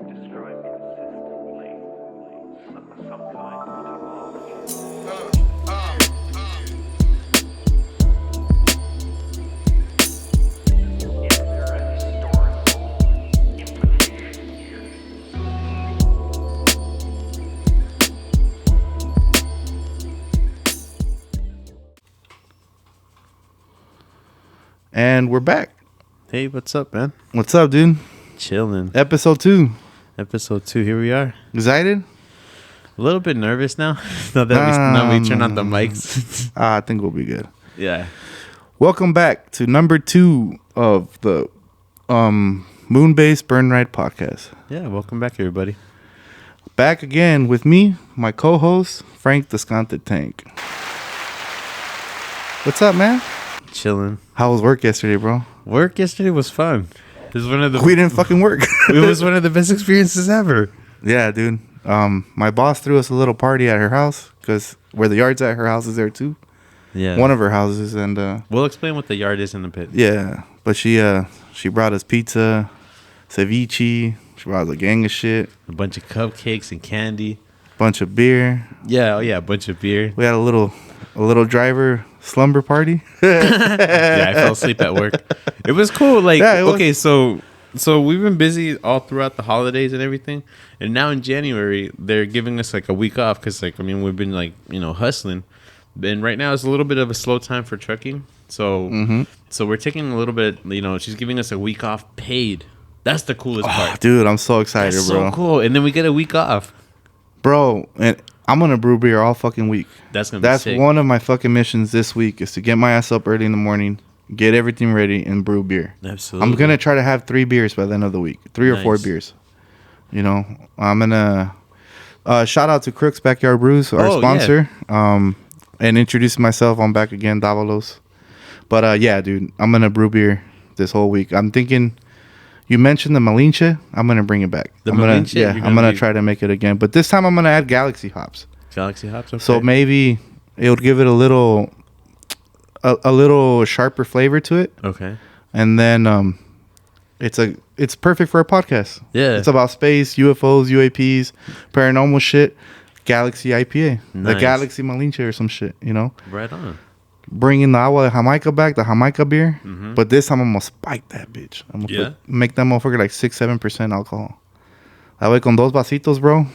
destroying consistently some kind of technology. Is there a historical implication here? And we're back. Hey, what's up, man? What's up, dude? Chilling. Episode 2. Episode 2, here we are. Excited? A little bit nervous now. now we turn on the mics. I think we'll be good. Yeah. Welcome back to number 2 of the Moonbase Burn Ride podcast. Yeah, welcome back, everybody. Back again with me, my co-host, Frank Descante Tank. What's up, man? Chilling. How was work yesterday, bro? Work yesterday was fun. It was one of the We didn't fucking work. it was one of the best experiences ever. Yeah, dude. My boss threw us a little party at her house because where the yard's at, her house is there too. Yeah. One of her houses, and We'll explain what the yard is in a bit. yeah. But she brought us pizza, ceviche. She brought us a gang of shit, A bunch of cupcakes and candy. bunch of beer. Yeah, a bunch of beer. We had a little driver slumber party. Yeah, I fell asleep at work. It was cool. Like, Yeah, it was. okay, so we've been busy all throughout the holidays and everything, and now in January they're giving us like a week off because, like, I mean, we've been like hustling, and right now it's a little bit of a slow time for trucking. So, so we're taking a little bit. She's giving us a week off paid. That's the coolest part. Dude, I'm so excited, That's bro. so cool. And then we get a week off. Bro, and I'm gonna brew beer all fucking week. That's gonna be sick. One of my fucking missions this week is to get my ass up early in the morning, get everything ready, and brew beer. Absolutely. I'm gonna try to have 3 beers by the end of the week, 3 or 4 Nice. beers. I'm gonna shout out to Krookz Backyard Brewz, our Oh, sponsor, and introducing myself. I'm back again, Davalos. But yeah, dude, I'm gonna brew beer this whole week. I'm thinking. You mentioned the Malinche. I'm gonna bring it back. The I'm gonna, Malinche? yeah, You're I'm gonna be- try to make it again. But this time I'm gonna add Galaxy hops. Galaxy hops. Okay. So maybe it'll give it a little sharper flavor to it, Okay. and then it's perfect for a podcast. Yeah. It's about space, UFOs, UAPs, paranormal shit. Galaxy IPA, the Nice. Galaxy Malinche or some shit. Right on. Bringing the agua de Jamaica back, the Jamaica beer. But this time I'm gonna spike that bitch. I'm gonna make that motherfucker like 6-7% alcohol. That way, con dos vasitos, bro.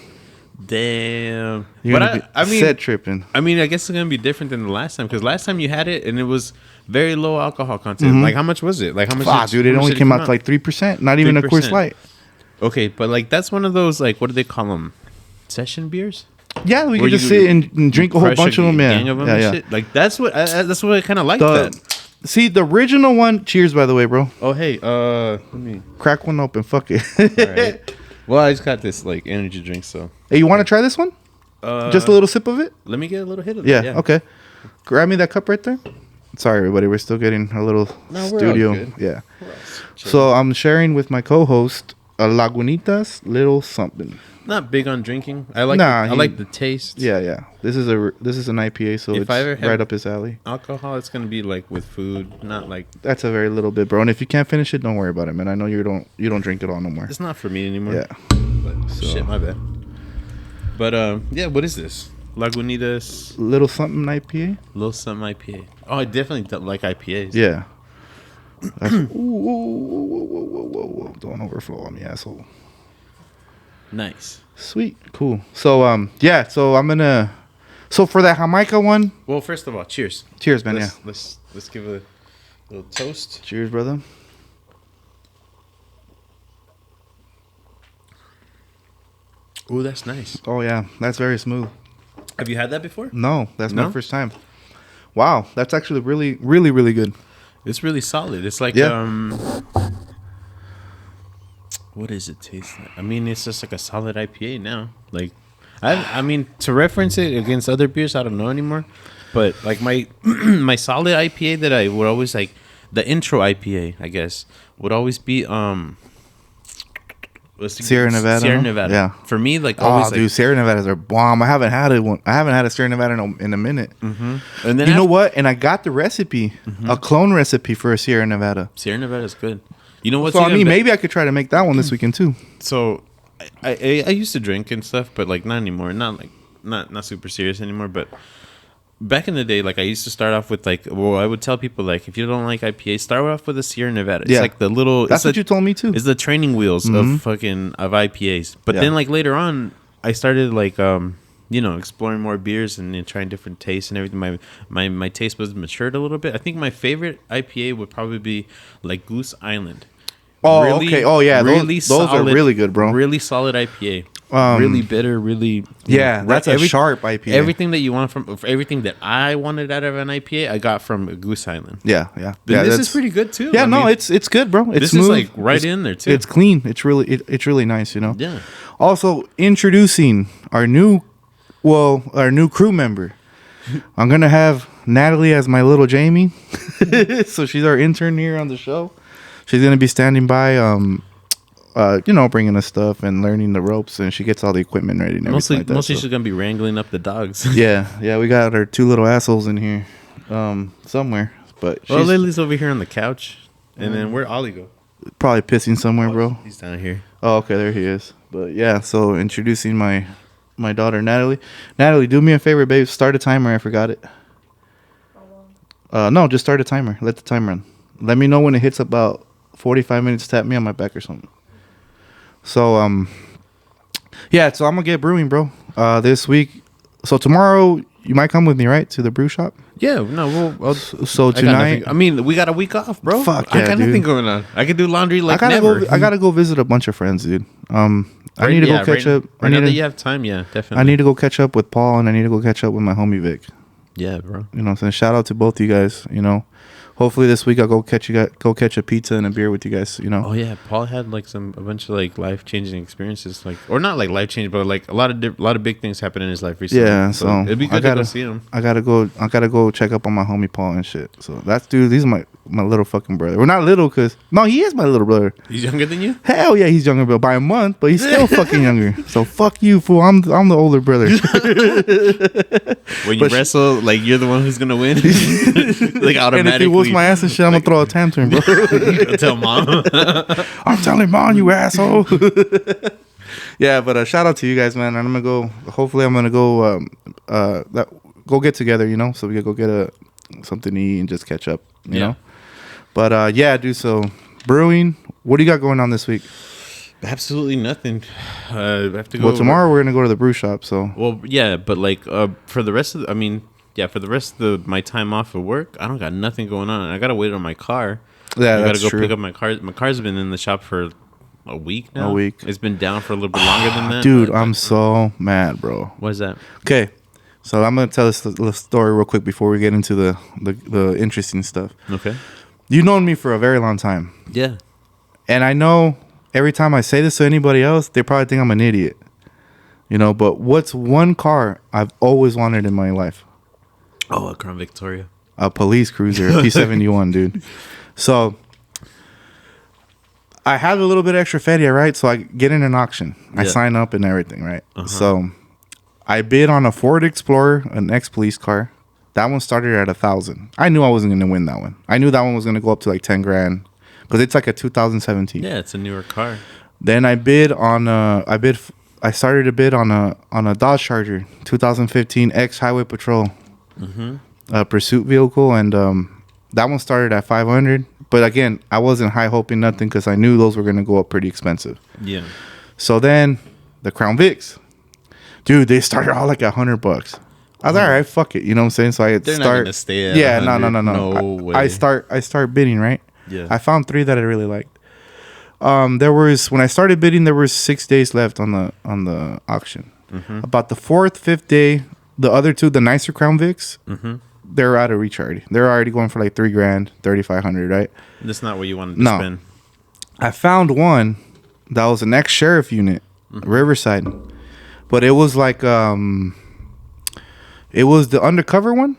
Damn. You're But gonna I be mean, set tripping. I guess it's gonna be different than the last time because last time you had it and it was very low alcohol content. Like, how much was it? Like, how much? Fuck, dude, it how much only did came out to like 3%. Not even a 3%. Coors Light. Okay, but like that's one of those, like, what do they call them? Session beers? Yeah, we Where could just you sit and drink a whole Crush bunch of them. gang Yeah, of them yeah, and yeah. shit? Like that's what I kind of like that. See, the original one. Cheers, by the way, bro. Oh hey, let me. Crack one open. Fuck it. All right. Well, I just got this like energy drink, so Hey, you want to try this one? Just a little sip of it. let me get a little hit of it. Yeah. Okay. Grab me that cup right there. Sorry, everybody. We're still getting a little No, we're all studio. good. Yeah. We're all chilling. So I'm sharing with my co-host a Lagunitas little something. Not big on drinking. I like Nah, I like the taste. Yeah. This is an IPA, so If it's I ever had- right up his alley. Alcohol, it's gonna be like with food, not like That's a very little bit, bro. And if you can't finish it, don't worry about it, man. I know you don't drink it all no more. it's not for me anymore. Yeah. But shit, my bad. But yeah, what is this? Lagunitas Little something IPA. Little Something IPA. Oh, I definitely don't like IPAs. Yeah. That's, whoa. Don't overflow on me, asshole. Nice. Sweet. Cool. So, yeah. So I'm gonna. So for that Jamaica one. Well, first of all, cheers. Cheers, man. Let's give a little toast. Cheers, brother. Ooh, that's nice. Oh yeah, that's very smooth. Have you had that before? No, that's my No? first time. Wow, that's actually really good. It's really solid. It's like Yeah. What does it taste like? I mean, it's just like a solid IPA now. Like, I mean, to reference it against other beers, I don't know anymore. But like my my solid IPA that I would always like, the intro IPA, I guess, would always be Sierra Nevada. Sierra Nevada. Yeah. For me, like Oh, always, dude, like, Sierra Nevadas are bomb. I haven't had a Sierra Nevada in a minute. and then You know what? And I got the recipe, a clone recipe for a Sierra Nevada. Sierra Nevada is good. You know what's So I even mean, be- maybe I could try to make that one this weekend too. So I used to drink and stuff, but like not anymore. Not super serious anymore. But back in the day, like I used to start off with like, well, I would tell people like, if you don't like IPA, start off with a Sierra Nevada. It's like the little. That's what you told me too. It's the training wheels of IPAs. But then like later on, I started like exploring more beers and trying different tastes and everything. My taste was matured a little bit. I think my favorite IPA would probably be like Goose Island. Oh, okay. Oh, yeah. Those are really good, bro. Really solid IPA. Really bitter. Really. That's a sharp IPA. Everything that you want everything that I wanted out of an IPA, I got from Goose Island. Yeah. This is pretty good too. Yeah, it's good, bro. It's this smooth. is like right in there too. It's clean. It's really nice, you know. Yeah. Also, introducing our new crew member. I'm gonna have Natalie as my little Jamie. So she's our intern here on the show. She's gonna be standing by, bringing us stuff and learning the ropes, and she gets all the equipment ready. And mostly, like that, she's gonna be wrangling up the dogs. yeah. We got our two little assholes in here, somewhere. But well, Lily's over here on the couch, and then where'd Ollie go? Probably pissing somewhere, bro. He's down here. Oh, okay, there he is. But yeah, so introducing my daughter Natalie. Natalie, do me a favor, babe. Start a timer. I forgot it. No, just start a timer. Let the timer run. Let me know when it hits about 45 minutes. Tap me on my back or something. So yeah. So I'm gonna get brewing, bro. This week. So tomorrow you might come with me, right, to the brew shop. Yeah. No. So tonight. I mean, we got a week off, bro. Fuck yeah, I got nothing going on. I could do laundry like I never. gotta go visit a bunch of friends, dude. I need to go catch up. Right now that you have time, yeah, definitely. I need to go catch up with Paul, and I need to go catch up with my homie Vic. Yeah, bro. You know what I'm saying? Shout out to both you guys, you know. Hopefully this week I'll go catch a pizza and a beer with you guys, you know. Oh yeah, Paul had like a bunch of like life-changing experiences, like, or not like life-changing, but like a lot of big things happened in his life recently. Yeah, so it'd be good to go see him. I gotta go check up on my homie Paul and shit. So he's my little fucking brother. We're not little, he is my little brother. He's younger than you? Hell yeah, he's younger by a month, but he's still fucking younger. So fuck you, fool. I'm the older brother. When you wrestle, like you're the one who's gonna win. Like automatically. And if he whoops my ass and shit, I'm gonna throw a tantrum, bro. Tell mom. I'm telling mom, you asshole. Yeah, but shout out to you guys, man. And I'm gonna go. Hopefully, I'm gonna go. Go get together, you know, so we can go get something to eat and just catch up, you know. But yeah, dude. So brewing. What do you got going on this week? Absolutely nothing. I have to go. Well, tomorrow we're gonna go to the brew shop. So. Well, yeah, but like for the rest of, for the rest of my time off of work, I don't got nothing going on. I gotta wait on my car. Yeah, I that's gotta go true. pick up my car. My car's been in the shop for a week now. A week. It's been down for a little bit longer than that. Dude, I'm so mad, bro. What is that? Okay, so I'm gonna tell this little story real quick before we get into the interesting stuff. Okay. You've known me for a very long time. Yeah. And I know every time I say this to anybody else, they probably think I'm an idiot. You know, but what's one car I've always wanted in my life? Oh, a Crown Victoria. A police cruiser, a P71, dude. So I have a little bit extra fedia, right? So I get in an auction. I sign up and everything, right? Uh-huh. So I bid on a Ford Explorer, an ex-police car. That one started at $1,000. I knew I wasn't going to win that one. I knew that one was going to go up to like 10 grand because it's like a 2017. Yeah, it's a newer car. Then I bid on I started to bid on a Dodge Charger 2015 X Highway Patrol pursuit vehicle, and that one started at 500. But again, I wasn't high hoping nothing because I knew those were going to go up pretty expensive. Yeah. So then the Crown Vics, dude, they started all like $100. I was all right, fuck it, you know what I'm saying? So I They're start. not gonna stay at yeah, 100. no. No way. I start bidding, right? Yeah. I found 3 that I really liked. There was, when I started bidding, there was 6 days left on the auction. About the 4th, 5th day, the other 2, the nicer Crown Vics, they're out of reach already. They're already going for like $3 grand, 3,500, right? That's not what you wanted to spend. I found one that was an ex-sheriff unit, Riverside, but it was like it was the undercover one.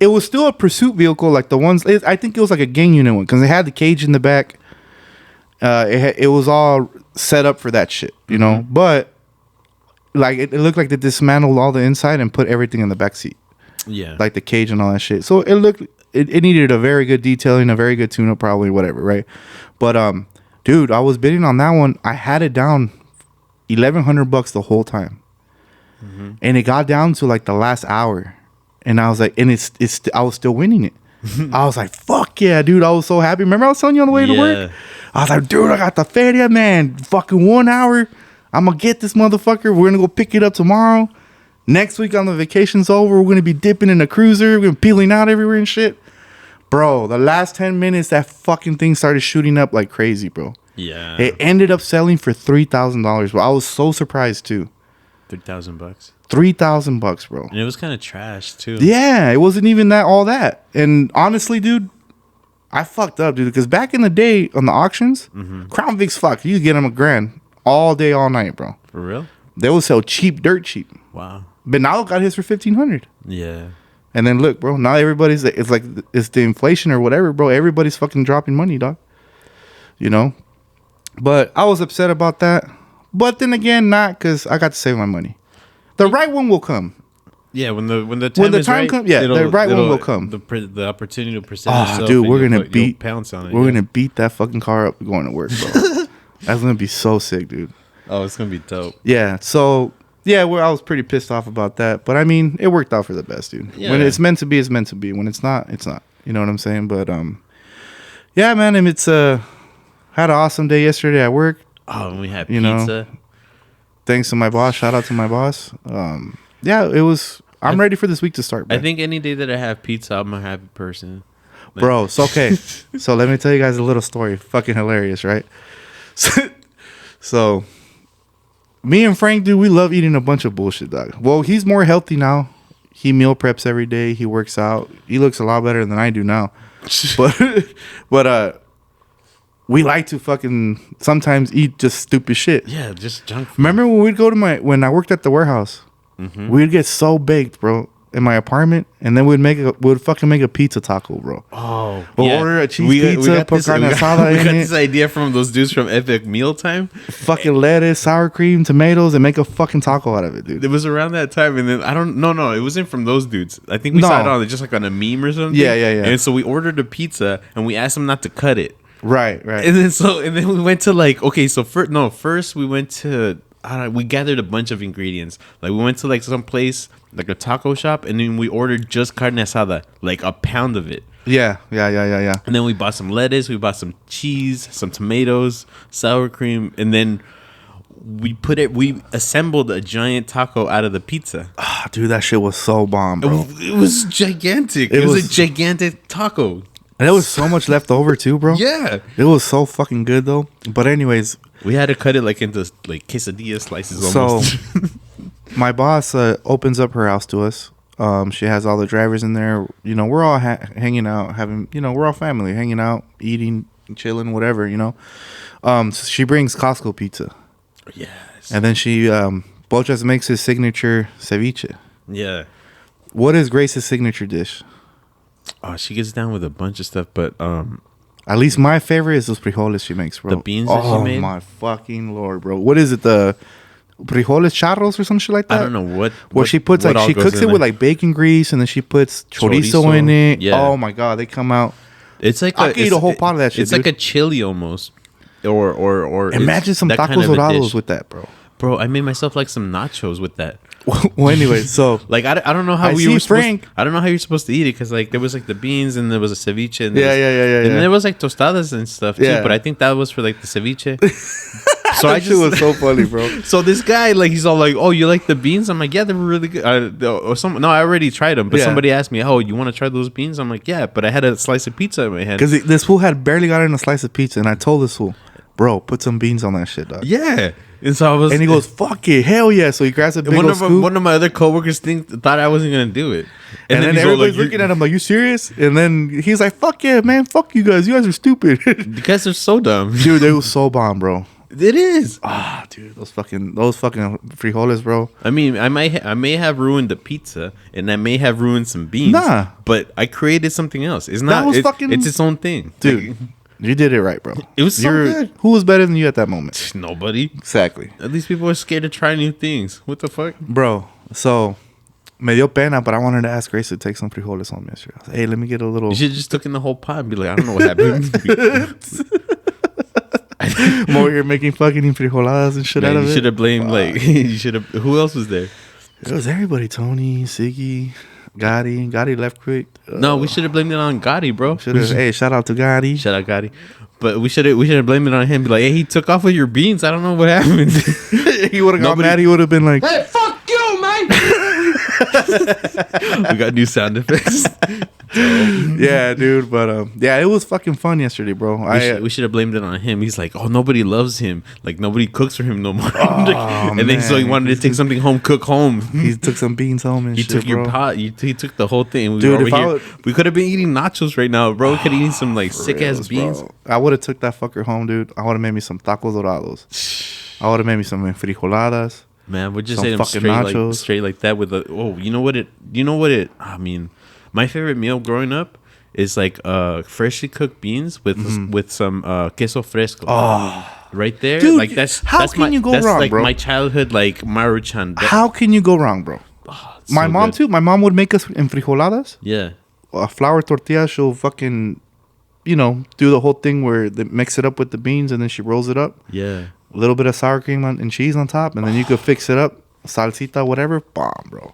It was still a pursuit vehicle, like the ones. I think it was like a gang unit one because they had the cage in the back. It was all set up for that shit, you know. But like it looked like they dismantled all the inside and put everything in the back seat. Yeah. Like the cage and all that shit. So it looked. It needed a very good detailing, a very good tune-up, probably whatever, right? But dude, I was bidding on that one. I had it down $1,100 the whole time. And it got down to like the last hour. And I was like, and I was still winning it. I was like, fuck yeah, dude. I was so happy. Remember I was telling you on the way to work? I was like, dude, I got the feria, man. Fucking 1 hour. I'm going to get this motherfucker. We're going to go pick it up tomorrow. Next week on the vacation's over, we're going to be dipping in a cruiser. We're going to be peeling out everywhere and shit. Bro, the last 10 minutes, that fucking thing started shooting up like crazy, bro. Yeah. It ended up selling for $3,000, bro. I was so surprised, too. $3,000. $3,000, bro. And it was kind of trash, too. Yeah, it wasn't even all that. And honestly, dude, I fucked up, dude. Because back in the day on the auctions, Crown Vics, fuck, you could get them $1,000 all day, all night, bro. For real? They would sell cheap, dirt cheap. Wow. But now got his for $1,500. Yeah. And then look, bro. Now everybody's it's like it's the inflation or whatever, bro. Everybody's fucking dropping money, dog. You know. But I was upset about that. But then again, not because I got to save my money. The right one will come. Yeah, when the time comes, yeah, the right one will come. The opportunity to present Oh, itself. dude, we're and gonna you'll pounce on it. We're gonna beat that fucking car up going to work, bro. That's gonna be so sick, dude. Oh, it's gonna be dope. Yeah. So yeah, I was pretty pissed off about that, but I mean, it worked out for the best, dude. Yeah. When it's meant to be, it's meant to be. When it's not, it's not. You know what I'm saying? But yeah, man. And it's had an awesome day yesterday at work. Oh, and we had You pizza. know, thanks to my boss. Shout out to my boss. Yeah, it was. I'm ready for this week to start, I man. think any day that I have pizza, I'm a happy person. Bro, so okay. So let me tell you guys a little story. Fucking hilarious, right? So me and Frank, dude, we love eating a bunch of bullshit, dog. Well, he's more healthy now. He meal preps every day. He works out. He looks a lot better than I do now. But we like to fucking sometimes eat just stupid shit. Yeah, just junk food. Remember when we'd go to when I worked at the warehouse? We'd get so baked, bro, in my apartment, and then we'd fucking make a pizza taco, bro. Oh, We'll order a cheese pizza, put carne asada we in got it. this idea from those dudes from Epic Mealtime. Fucking lettuce, sour cream, tomatoes, and make a fucking taco out of it, dude. It was around that time, and then no, it wasn't from those dudes. I think we No. saw it on just like on a meme or something. Yeah. And so we ordered a pizza, and we asked them not to cut it. Right. And then we went to like, okay, so first we went to, we gathered a bunch of ingredients. Like we went to like some place, like a taco shop, and then we ordered just carne asada, like a pound of it. Yeah. And then we bought some lettuce, we bought some cheese, some tomatoes, sour cream, and then we assembled a giant taco out of the pizza. Ah, dude, that shit was so bomb, bro. It was gigantic. It was a gigantic taco. And there was so much left over too, bro. Yeah. It was so fucking good though. But anyways, We had to cut it like into like quesadilla slices almost. so my boss opens up her house to us. She has all the drivers in there. You know, we're all hanging out, we're all family, hanging out, eating, chilling, whatever, you know. So she brings Costco pizza. Yes. And then she, Bochas makes his signature ceviche. Yeah. What is Grace's signature dish? Oh, she gets down with a bunch of stuff, but At least my favorite is those frijoles she makes, bro. The beans that she made? Oh, my fucking Lord, bro. What is it? The frijoles charros or some shit like that? I don't know what. Well, she puts what like, all she goes cooks in it with there. like bacon grease, and then she puts chorizo in it. Yeah. Oh, my God. They come out. It's like I could eat a whole pot of that shit, It's like dude. a chili almost, or Imagine some that tacos kind of a dorados dish. with that, bro. Bro, I made myself like some nachos with that. Well, anyway, so Like I don't know how I we see were supposed. Frank. I don't know how you're supposed to eat it because like there was like the beans and there was a ceviche and Yeah, and yeah. there was like tostadas and stuff too. Yeah. But I think that was for like the ceviche. So that shit was so funny, bro. So this guy, like, he's all like, "Oh, you like the beans?" I'm like, "Yeah, they're really good." No, I already tried them, but Yeah. somebody asked me, "Oh, you want to try those beans?" I'm like, "Yeah," but I had a slice of pizza in my hand. Because this fool had barely gotten a slice of pizza, and I told this fool, bro, put some beans on that shit, dog. Yeah, and so I was, And he goes, fuck it, hell yeah. So he grabs a big old scoop. one of my other coworkers thought I wasn't gonna do it, And then he's all everybody's like, looking at him like, you serious? And then he's like, fuck yeah, man. Fuck you guys. You guys are stupid. because they're so dumb. Dude, they was so bomb, bro. It is. Ah, dude, those fucking frijoles, bro. I mean, I may have ruined the pizza, and I may have ruined some beans. Nah. But I created something else. It's not. was It's fucking- its own thing, Dude, Like, you did it right, bro. It was so good. Who was better than you at that moment? nobody. Exactly. At least people are scared to try new things. What the fuck? Bro, so me dio pena, but I wanted to ask Grace to take some frijoles home yesterday. I was like, hey, let me get a little. You should have just took in the whole pot and be like, I don't know what happened. I I'm over here making fucking frijoladas and shit out Man, of you it. should have blamed like you should have. Who else was there? It was everybody. Tony, Siggy, Gotti. Gotti left quick. No, we should have blamed it on Gotti, bro. Hey, shout out to Gotti. Shout out Gotti. But we should have blamed it on him. Be like, hey, he took off with your beans. I don't know what happened. He would have got mad. He would have been like, Hey, fuck you, man! We got new sound effects. yeah, dude. But yeah, it was fucking fun yesterday, bro. We should have blamed it on him. He's like, oh, nobody loves him. Like nobody cooks for him no more. Oh, and then so he wanted to take something home, cook home. He took some beans home and He shit, took your bro. pot. He took the whole thing. We Dude, were if over I here. would- We could have been eating nachos right now, bro. We could have eaten some like sick ass Reals, beans. bro. I would have took that fucker home, dude. I would have made me some tacos dorados. I would have made me some frijoladas. Man, we just Some ate them fucking straight nachos. like that with the. Oh, you know what it. I mean, my favorite meal growing up is like freshly cooked beans with some queso fresco. Oh, right there, Dude, like that's how that's can my, you go that's wrong, like bro? my childhood like Maruchan. How can you go wrong, bro? My mom too. My mom would make us in frijoladas. Yeah, A flour tortilla. She'll fucking, do the whole thing where they mix it up with the beans and then she rolls it up. yeah. A little bit of sour cream and cheese on top, and then you could fix it up, salsita, whatever. Bomb, bro.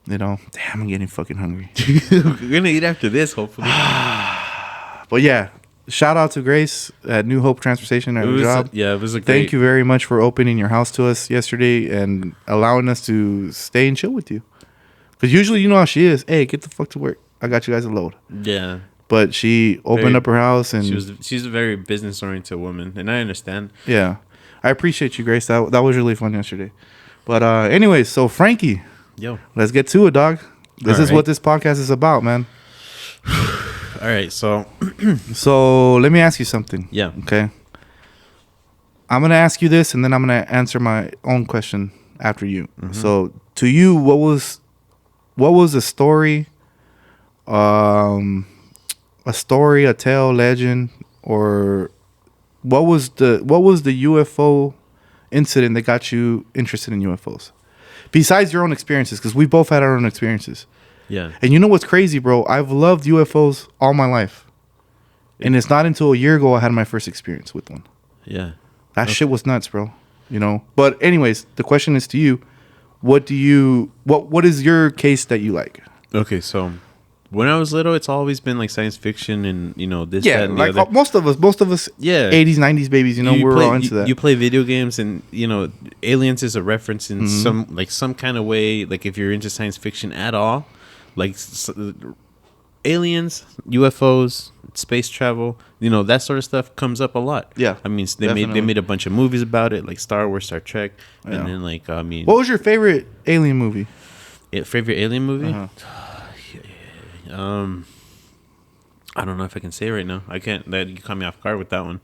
Damn, I'm getting fucking hungry. We're gonna eat after this, hopefully. But yeah, shout out to Grace at New Hope Transfer Station at her job. It was a great. Thank you very much for opening your house to us yesterday and allowing us to stay and chill with you. Because usually you know how she is. Hey, get the fuck to work. I got you guys a load. Yeah, But she opened Very- up her house and she's a very business oriented woman, and I understand. yeah, I appreciate you, Grace. That was really fun yesterday. But anyways, so Frankie, Yo, let's get to it, dog. This All is right. what this podcast is about, man. all right, so So let me ask you something. yeah, Okay. I'm gonna ask you this, and then I'm gonna answer my own question after you. Mm-hmm. So, to you, what was a story, a tale, legend, or what was the UFO incident that got you interested in UFOs? Besides your own experiences, because we both had our own experiences. yeah. And you know what's crazy, bro? I've loved UFOs all my life. And it's not until a year ago I had my first experience with one. Yeah. That shit was nuts, bro. But anyways, the question is to you. What is your case that you like? Okay, so when I was little, it's always been like science fiction and this, Yeah, that, and like the other. most of us, Yeah. 80s, 90s babies, we're play, all into that. You play video games, and aliens is a reference in Mm-hmm. some kind of way. Like if you're into science fiction at all, like aliens, UFOs, space travel, that sort of stuff comes up a lot. Yeah, I mean they definitely. made a bunch of movies about it, like Star Wars, Star Trek, Yeah. and then like What was your favorite alien movie? favorite alien movie? Uh-huh. I don't know if I can say right now. I can't. That you caught me off guard with that one.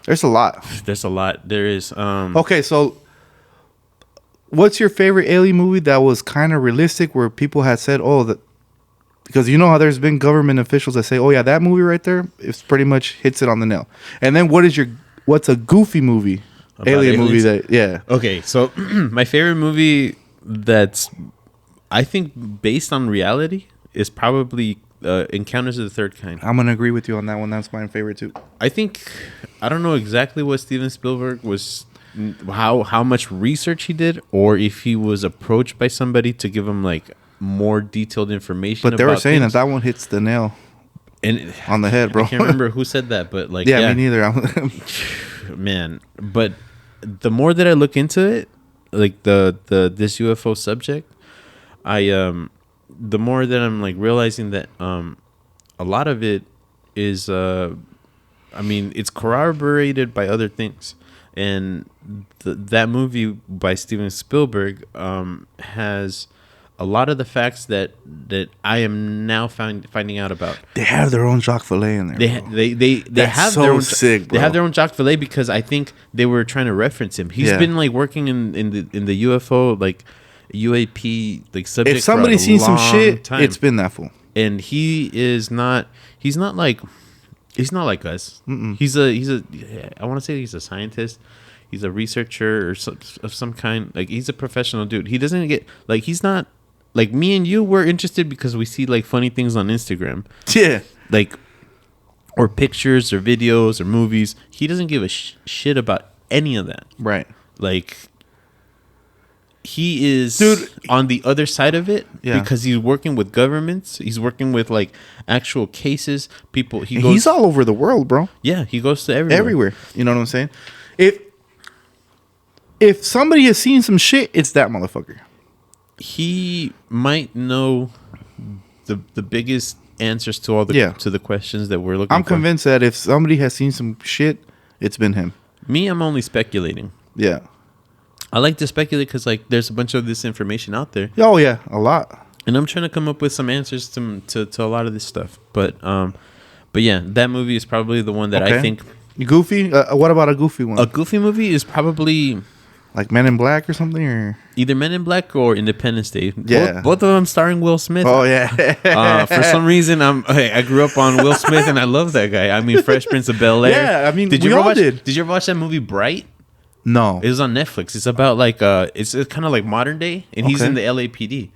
There's a lot. There's a lot. There is. Okay, so what's your favorite alien movie that was kind of realistic, where people had said, "Oh, that," because you know how there's been government officials that say, "Oh yeah, that movie right there, it's pretty much hits it on the nail." And then what's a goofy movie, About alien movie aliens? that yeah. Okay, so my favorite movie that's, I think, based on reality is probably Encounters of the Third Kind. I'm gonna agree with you on that one. That's my favorite too. I think, I don't know exactly what Steven Spielberg was, how much research he did, or if he was approached by somebody to give him like more detailed information. But they were about saying things. that one hits the nail and on the head, bro. I can't remember who said that, but like yeah, me neither. man. But the more that I look into it, like this UFO subject, the more that I'm like realizing that a lot of it is it's corroborated by other things, and that movie by Steven Spielberg has a lot of the facts that I am now finding out about. They have their own Jacques Vallée in there. Bro. They That's have so their own sick, They bro. have their own Jacques Vallée because I think they were trying to reference him. He's Yeah. been like working in the UFO like UAP like subject. If somebody's for a seen some long shit, time. it's been that fool. And he's not like us. He's a I want to say he's a scientist. He's a researcher of some kind. Like he's a professional dude. He doesn't get like he's not like me and you. We're interested because we see like funny things on Instagram. Yeah. Like or pictures or videos or movies. He doesn't give a shit about any of that. Right. Like, he is Dude, on the other side of it Yeah. because he's working with governments. He's working with like actual cases. People. And he's all over the world, bro. Yeah, he goes to everywhere. Everywhere. You know what I'm saying? If somebody has seen some shit, it's that motherfucker. He might know the biggest answers to all the to the questions that we're looking I'm for. convinced that if somebody has seen some shit, it's been him. Me, I'm only speculating. Yeah. I like to speculate because like there's a bunch of this information out there, Oh yeah, a lot. and I'm trying to come up with some answers to a lot of this stuff. But yeah, that movie is probably the one that I Okay. think. Goofy. What about a goofy one? A goofy movie is probably Like Men in Black or something, or either Men in Black or Independence Day. Yeah. Both of them starring Will Smith. oh yeah. For some reason, I grew up on Will Smith and I love that guy. I mean, Fresh Prince of Bel Air. Yeah, I mean, did we you ever all watch? did. Did you ever watch that movie Bright? No. It was on Netflix. It's about like it's kind of like modern day, and he's Okay. in the LAPD.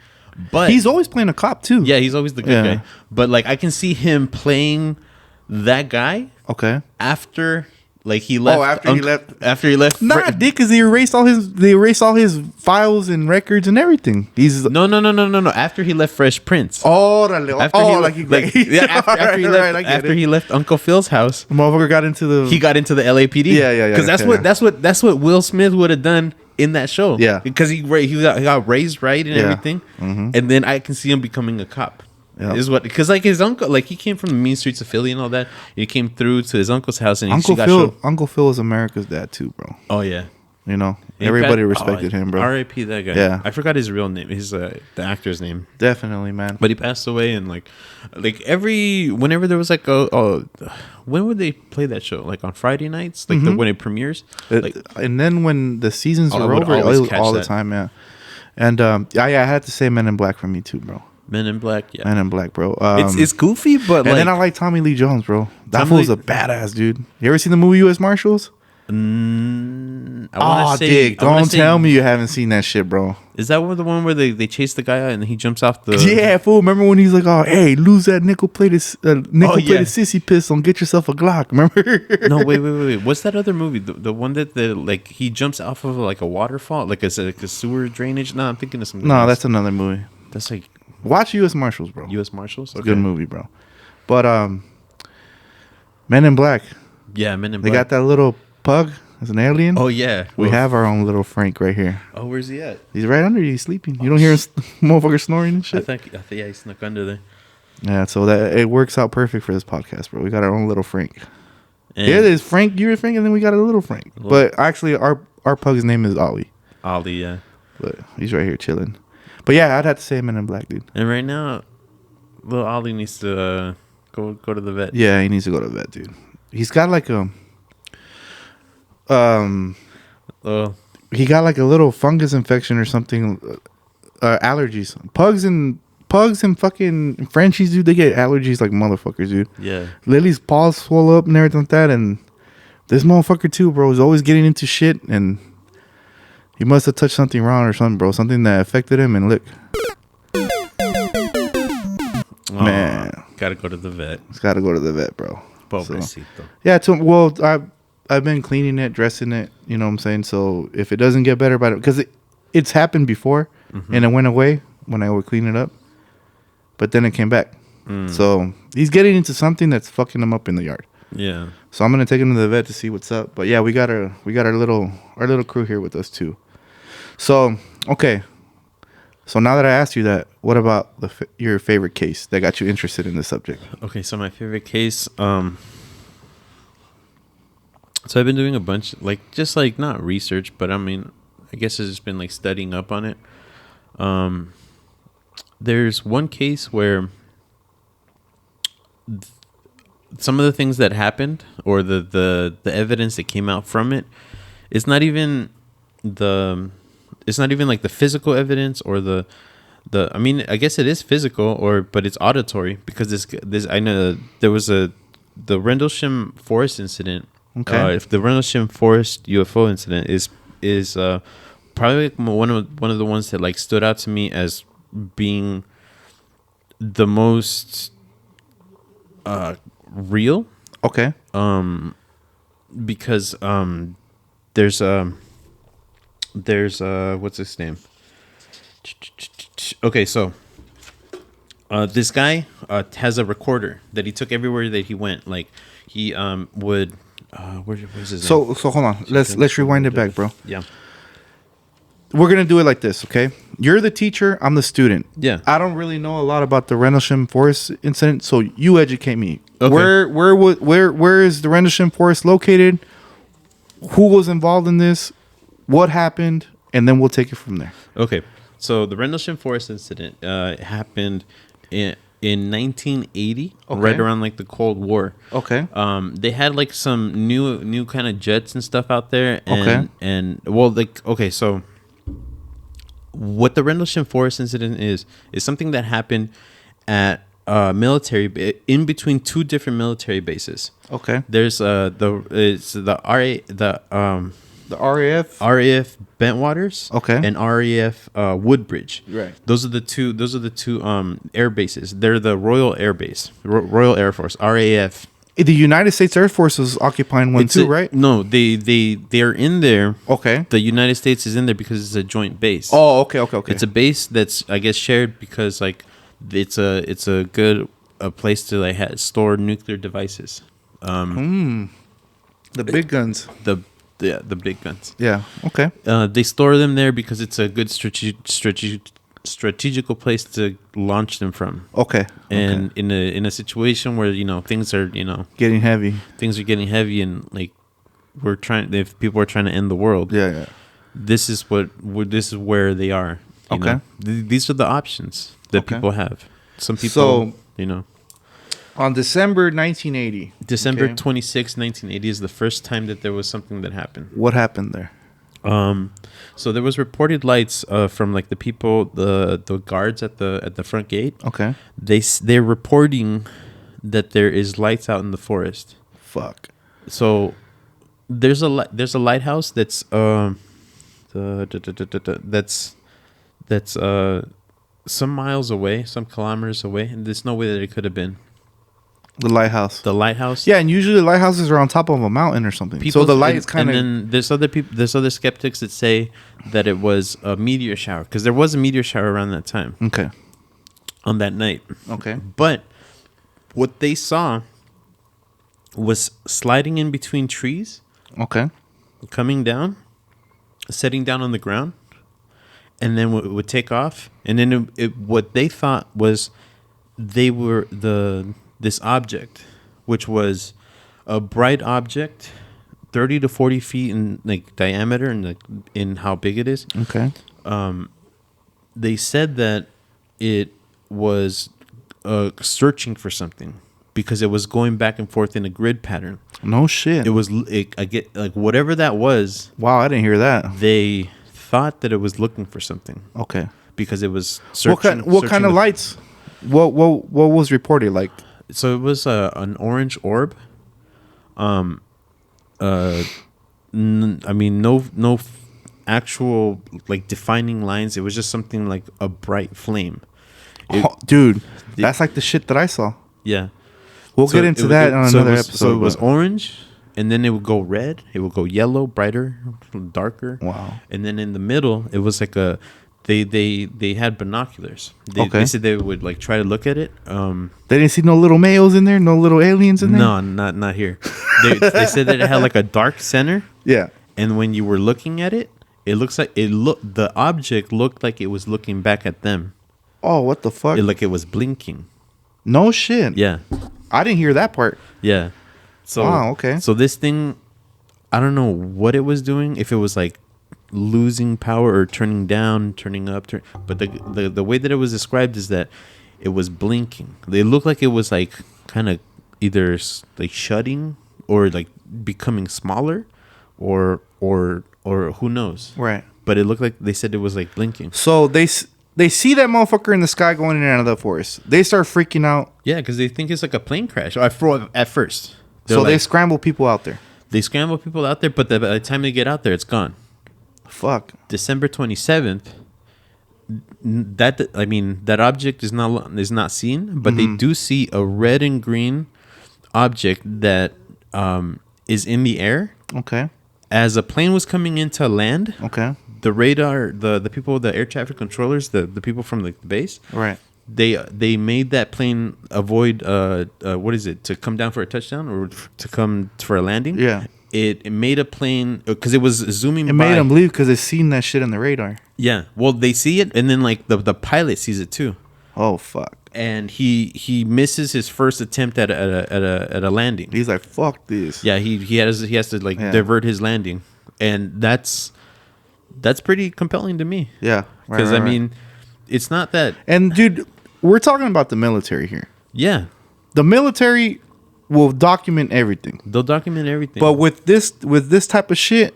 But He's always playing a cop too. yeah, he's always the good Yeah. guy. But like I can see him playing that guy Okay. after like he left. after he left. After he left. Nah, dick, because they erased all his files and records and everything. He's No. After he left Fresh Prince. After he left Uncle Phil's house, the motherfucker got into the he got into the LAPD. Yeah. Because that's what Will Smith would have done in that show. Yeah. Because he got raised right and Yeah. everything, and then I can see him becoming a cop. Yeah. Is what because like his uncle, like he came from the mean streets of Philly and all that. He came through to his uncle's house and Uncle he got Phil. showed. Uncle Phil is America's dad too, bro. Oh yeah. You know, He everybody passed- respected him, bro. R.I.P. that guy. Yeah. I forgot his real name. His the actor's name. Definitely, man. But he passed away, and like whenever there was like when would they play that show? Like on Friday nights, like when it premieres. Like And then when the seasons I were would over, always it was catch all the that. time, yeah. And I had to say Men in Black for me too, bro. Men in Black, yeah. Men in Black, bro. It's goofy, but and like then I like Tommy Lee Jones, bro. That Tommy fool's Lee- a badass dude. You ever seen the movie U.S. Marshals? I wanna Oh, say- dick! I wanna Don't say- tell me you haven't seen that shit, bro. Is that the one where they chase the guy out and he jumps off the? Yeah, fool. Remember when he's like, "Oh, hey, lose that nickel-plated yeah. sissy pistol and get yourself a Glock." Remember? No, wait. What's that other movie? The one that like he jumps off of like a waterfall, like a sewer drainage. No, I'm thinking of something. No, else. that's another movie. That's like Watch U.S. Marshals, bro. U.S. Marshals. Okay. Good movie, bro. But Men in Black. Yeah, Men in They Black. got that little pug as an alien. Oh yeah, We have our own little Frank right here. Oh, where's he at? He's right under you. He's sleeping. You don't hear his motherfucker snoring and I shit. think yeah, he snuck under there. Yeah, so that it works out perfect for this podcast, bro. We got our own little Frank. And Yeah, there's Frank, you're Frank, and then we got a little Frank. But actually, our pug's name is Ollie. Ollie, yeah. But he's right here chilling. But yeah, I'd have to say Men in Black, dude. And right now, little Ollie needs to go to the vet. Yeah, he needs to go to the vet, dude. He's got like a Oh, he got like a little fungus infection or something. Allergies. Pugs and fucking Frenchies, dude. They get allergies like motherfuckers, dude. yeah. Lily's paws swell up and everything like that, and this motherfucker too, bro, is always getting into shit, and he must have touched something wrong or something, bro. Something that affected him, and look, man, Gotta go to the vet. he's got to go to the vet, bro. Pobrecito. Yeah, I've been cleaning it, dressing it. You know what I'm saying? So if it doesn't get better, because it's happened before, and it went away when I would clean it up, but then it came back. So he's getting into something that's fucking him up in the yard. Yeah. So I'm gonna take him to the vet to see what's up. But yeah, we got our little crew here with us too. So okay. So now that I asked you that, what about your favorite case that got you interested in the subject? Okay, so my favorite case, so I've been doing a bunch, just not research, but I mean, I guess I've just been studying up on it. There's one case where some of the things that happened, or the evidence that came out from it, it's not even the physical evidence or the I mean, I guess it is physical, but it's auditory, because this I know there was the Rendlesham Forest Incident. Okay. If the Rendlesham Forest UFO Incident is probably one of the ones that stood out to me as being the most real. Okay. Because there's what's his name? Okay, so this guy has a recorder that he took everywhere that he went. Like he would where's his name? So hold on. Let's rewind it back, bro. Yeah. We're gonna do it like this, okay? You're the teacher. I'm the student. Yeah. I don't really know a lot about the Rendlesham Forest incident, so you educate me. Okay. Where is the Rendlesham Forest located? Who was involved in this? What happened? And then we'll take it from there. Okay. So the Rendlesham Forest incident happened in 1980, Okay. right around like the Cold War. Okay. They had like some new kind of jets and stuff out there. Okay. And well, like okay, so what the Rendlesham Forest incident is something that happened at in between two different military bases. Okay. There's the RAF Bentwaters, Okay. and RAF Woodbridge. Right. Those are the two air bases. They're the Royal Air Base, Royal Air Force, RAF. The United States Air Force was occupying one too, right? No, they're in there. Okay. The United States is in there because it's a joint base. Oh, okay. It's a base that's I guess shared because like it's a good place to like store nuclear devices. The big guns. The big guns. Yeah. Okay. They store them there because it's a good strategical place to launch them from. Okay. And in a situation where things are Getting heavy. and like if people are trying to end the world. Yeah. This is where they are. Okay. These are the options that Okay. people have. Some people, So, on December 1980. December okay, 26, 1980 is the first time that there was something that happened. What happened there? So there was reported lights from like the people, the guards at the front gate. Okay. They're reporting that there is lights out in the forest. Fuck. So there's a lighthouse that's that's some miles away, some kilometers away, and there's no way that it could have been The lighthouse. the lighthouse. Yeah, and usually lighthouses are on top of a mountain or something. So the light is kind of. And then there's other skeptics that say that it was a meteor shower because there was a meteor shower around that time Okay. on that night. Okay. But what they saw was sliding in between trees, Okay. coming down, setting down on the ground, and then it would take off. And then what they thought was they were this object, which was a bright object, 30 to 40 feet in like diameter and like in how big it is. Okay. They said that it was searching for something because it was going back and forth in a grid pattern. No shit. It was whatever that was. Wow, I didn't hear that. They thought that it was looking for something Okay. because it was searching. What kind of lights? What was reported like? So it was an orange orb. I mean, no actual like defining lines. It was just something like a bright flame. Dude, that's like the shit that I saw. Yeah. We'll get into that on another episode. So it was orange, and then it would go red. It would go yellow, brighter, darker. Wow. And then in the middle, it was like a. They had binoculars. They said they would like try to look at it. They didn't see no little males in there, no little aliens in there. No, not here. They said that it had like a dark center. Yeah. And when you were looking at it, the object looked like it was looking back at them. Oh, what the fuck? It was blinking. No shit. Yeah. I didn't hear that part. Yeah. So wow, okay. So this thing, I don't know what it was doing. If it was like losing power or turning down, turning up, but the way that it was described is that it was blinking. They looked like it was like kind of either like shutting or like becoming smaller, or who knows. Right. But it looked like they said it was like blinking. So they see that motherfucker in the sky going in and out of the forest. They start freaking out. Yeah, because they think it's like a plane crash. At first. So they scramble people out there. They scramble people out there, but by the time they get out there, it's gone. Fuck. December 27th. That object is not seen, but they do see a red and green object that is in the air. Okay. As a plane was coming into land, Okay. the radar, the people, the air traffic controllers, the people from the base, Right. they made that plane avoid what is it, to come down for a touchdown or to come for a landing. Yeah. It made a plane because it was zooming. It by. made them leave because they seen that shit on the radar. Yeah. Well, they see it, and then like the pilot sees it too, Oh fuck. and he misses his first attempt at a landing. He's like, fuck this. Yeah. He has to like Yeah. divert his landing, and that's pretty compelling to me. Yeah. Right, Because right, I mean, it's not that. and dude, we're talking about the military here. Yeah. The military will document everything. They'll document everything. But with this type of shit,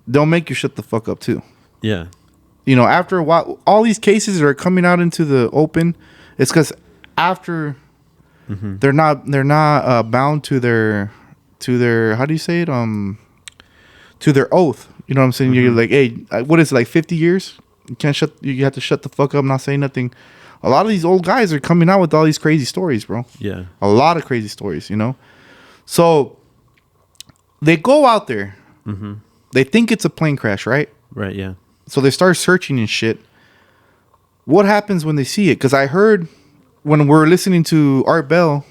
they'll make you shut the fuck up too. yeah. You know, after a while, all these cases are coming out into the open. It's because after they're not bound to their how do you say it to their oath. You know what I'm saying? You're like, hey, what is it, like 50 years? You have to shut the fuck up, not say nothing. A lot of these old guys are coming out with all these crazy stories, bro. Yeah. A lot of crazy stories, you know? So they go out there. They think it's a plane crash, right? Right. Yeah. So they start searching and shit. What happens when they see it? Because I heard when we're listening to Art Bell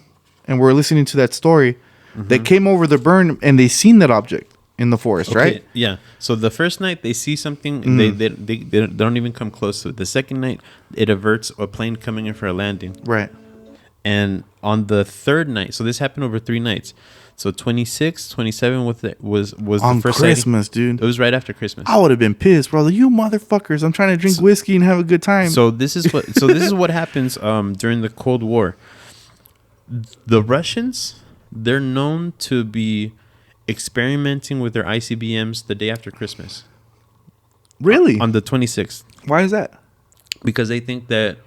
and we're listening to that story, they came over the burn and they seen that object in the forest, right? Yeah. So the first night they see something, and they don't even come close to it. The second night, it averts a plane coming in for a landing. Right. And on the third night, so this happened over 3 nights. So 26, 27 was On the first Christmas, sighting. dude. It was right after Christmas. I would have been pissed, brother. You motherfuckers. I'm trying to drink whiskey and have a good time. So this is what happens during the Cold War. The Russians, they're known to be experimenting with their ICBMs the day after Christmas. Really? On the 26th. Why is that? Because they think that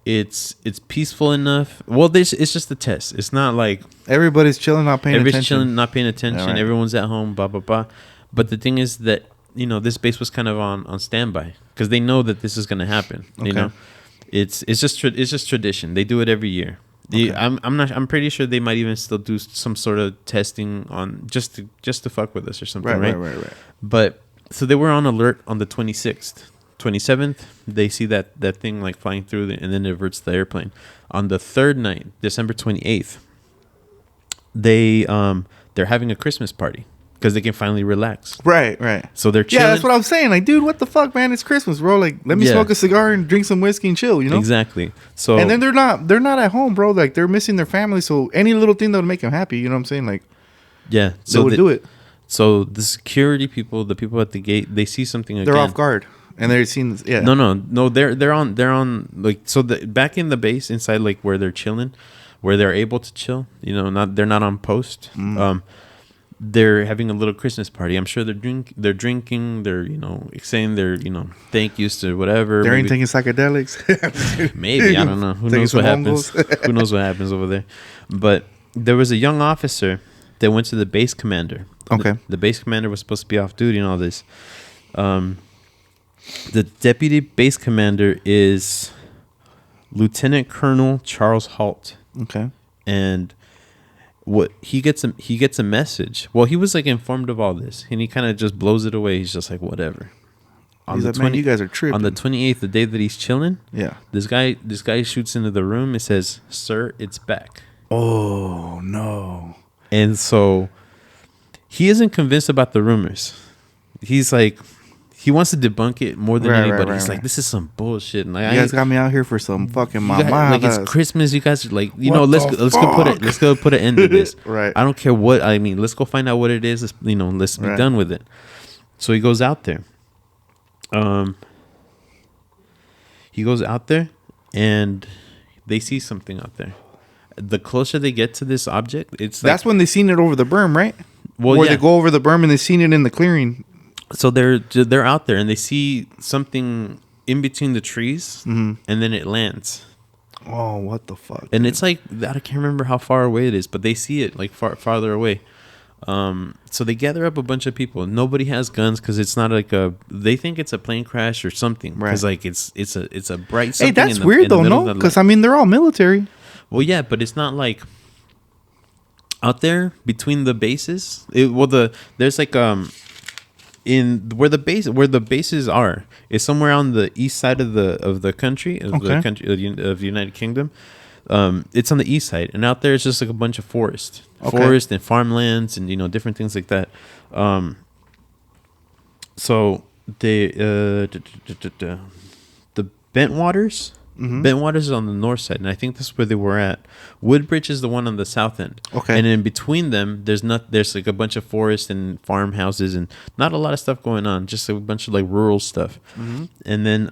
it's peaceful enough. Well, it's just a test. It's not like Everybody's chilling, not paying everybody's attention. chilling, not paying attention. Yeah, right. Everyone's at home, blah blah blah. But the thing is that this base was kind of on standby because they know that this is going to happen. You Okay. know, it's just tradition. They do it every year. Okay. I'm pretty sure they might even still do some sort of testing on just to fuck with us or something, right? But so they were on alert on the 26th. 27th, they see that thing like flying through, and then it averts the airplane. On the third night, December 28th, they're having a Christmas party because they can finally relax. Right. So they're chilling. Yeah, that's what I'm saying. Like, dude, what the fuck, man? It's Christmas, bro. Like, let me Yeah. smoke a cigar and drink some whiskey and chill, you know? Exactly. So And then they're not at home, bro. Like, they're missing their family. So any little thing that would make them happy, you know what I'm saying? Like, yeah, they so would do it. So the security people, the people at the gate, they see something again. They're off guard, and they're seeing. Yeah. No. They're on like, so back in the base inside, like where they're chilling, where they're able to chill. They're not on post. They're having a little Christmas party. I'm sure they're drinking. They're saying their thank yous to whatever. They ain't Maybe- taking psychedelics. Maybe, I don't know. Who Taking knows what some happens? Mongols. Who knows what happens over there? But there was a young officer that went to the base commander. Okay. The base commander was supposed to be off duty and all this. The deputy base commander is Lieutenant Colonel Charles Halt, Okay. and what he gets a message. Well, he was like informed of all this, and he kind of just blows it away. He's just like, whatever. He's like, man, you guys are tripping. On the 28th, the day that he's chilling, Yeah. this guy shoots into the room. It says, "Sir, it's back." Oh no. And so he isn't convinced about the rumors. He's like, he wants to debunk it more than anybody. He's like, this is some bullshit. And like, You guys got me out here for some fucking like mamadas. it's Christmas. You guys are like, What let's the go put an end to this. Right. I don't care what. I mean, let's go find out what it is. Let's be Right. done with it. So he goes out there. He goes out there, and they see something out there. The closer they get to this object, it's like, That's when they seen it over the berm, right? well, Where yeah. they go over the berm and they seen it in the clearing. So they're out there and they see something in between the trees, and then it lands. Oh, what the fuck? And it's like, I can't remember how far away it is, but they see it like farther away. So they gather up a bunch of people. Nobody has guns because it's not like they think it's a plane crash or something. Because Right. like it's a bright. Hey, Something that's in the, weird in the though, middle no? of the Because light. I mean, they're all military. Well, yeah, but it's not like out there between the bases. There's like in where the bases are is somewhere on the east side of the country of the United Kingdom. It's on the east side, and out there it's just like a bunch of forest and farmlands and different things like that. So they the Bentwaters. Bentwaters is on the north side, and I think that's where they were at. Woodbridge is the one on the south end. Okay. And in between them, there's like a bunch of forest and farmhouses and not a lot of stuff going on, just a bunch of like rural stuff. And then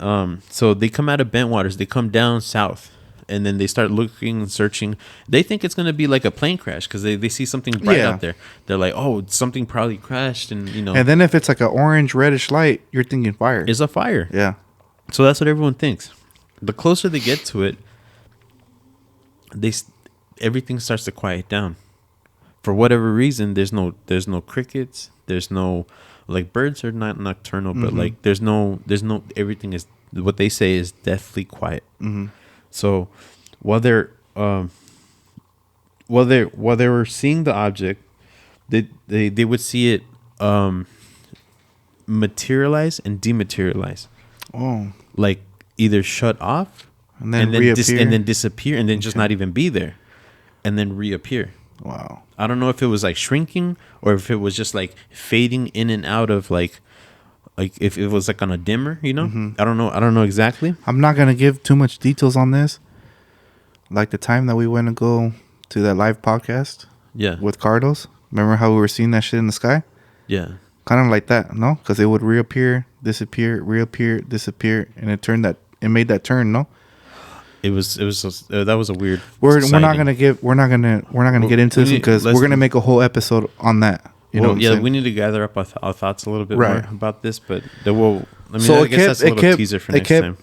so they come out of Bentwaters, they come down south, and then they start looking and searching. They think it's going to be like a plane crash because they see something bright out there. They're like, oh, something probably crashed, and And then if it's like an orange reddish light, you're thinking fire. It's a fire. Yeah. So that's what everyone thinks. The closer they get to it, everything starts to quiet down. For whatever reason, there's no crickets. There's no, like, birds are not nocturnal, but like there's no everything is what they say is deathly quiet. So while they were seeing the object, they would see it materialize and dematerialize. Oh. Like either shut off And then reappear. and then disappear and then just not even be there and then reappear. Wow. I don't know if it was like shrinking or if it was just like fading in and out of like if it was like on a dimmer, I don't know exactly. I'm not going to give too much details on this. Like the time that we went to go to that live podcast with Cardos. Remember how we were seeing that shit in the sky? Yeah. Kind of like that, no? Because it would reappear, disappear, reappear, disappear, and it made that turn, no? It was that was a weird. We're not gonna get into this because we're gonna make a whole episode on that. You know what I'm saying? We need to gather up our thoughts a little bit Right. more about this, but I guess that's a little teaser for next time.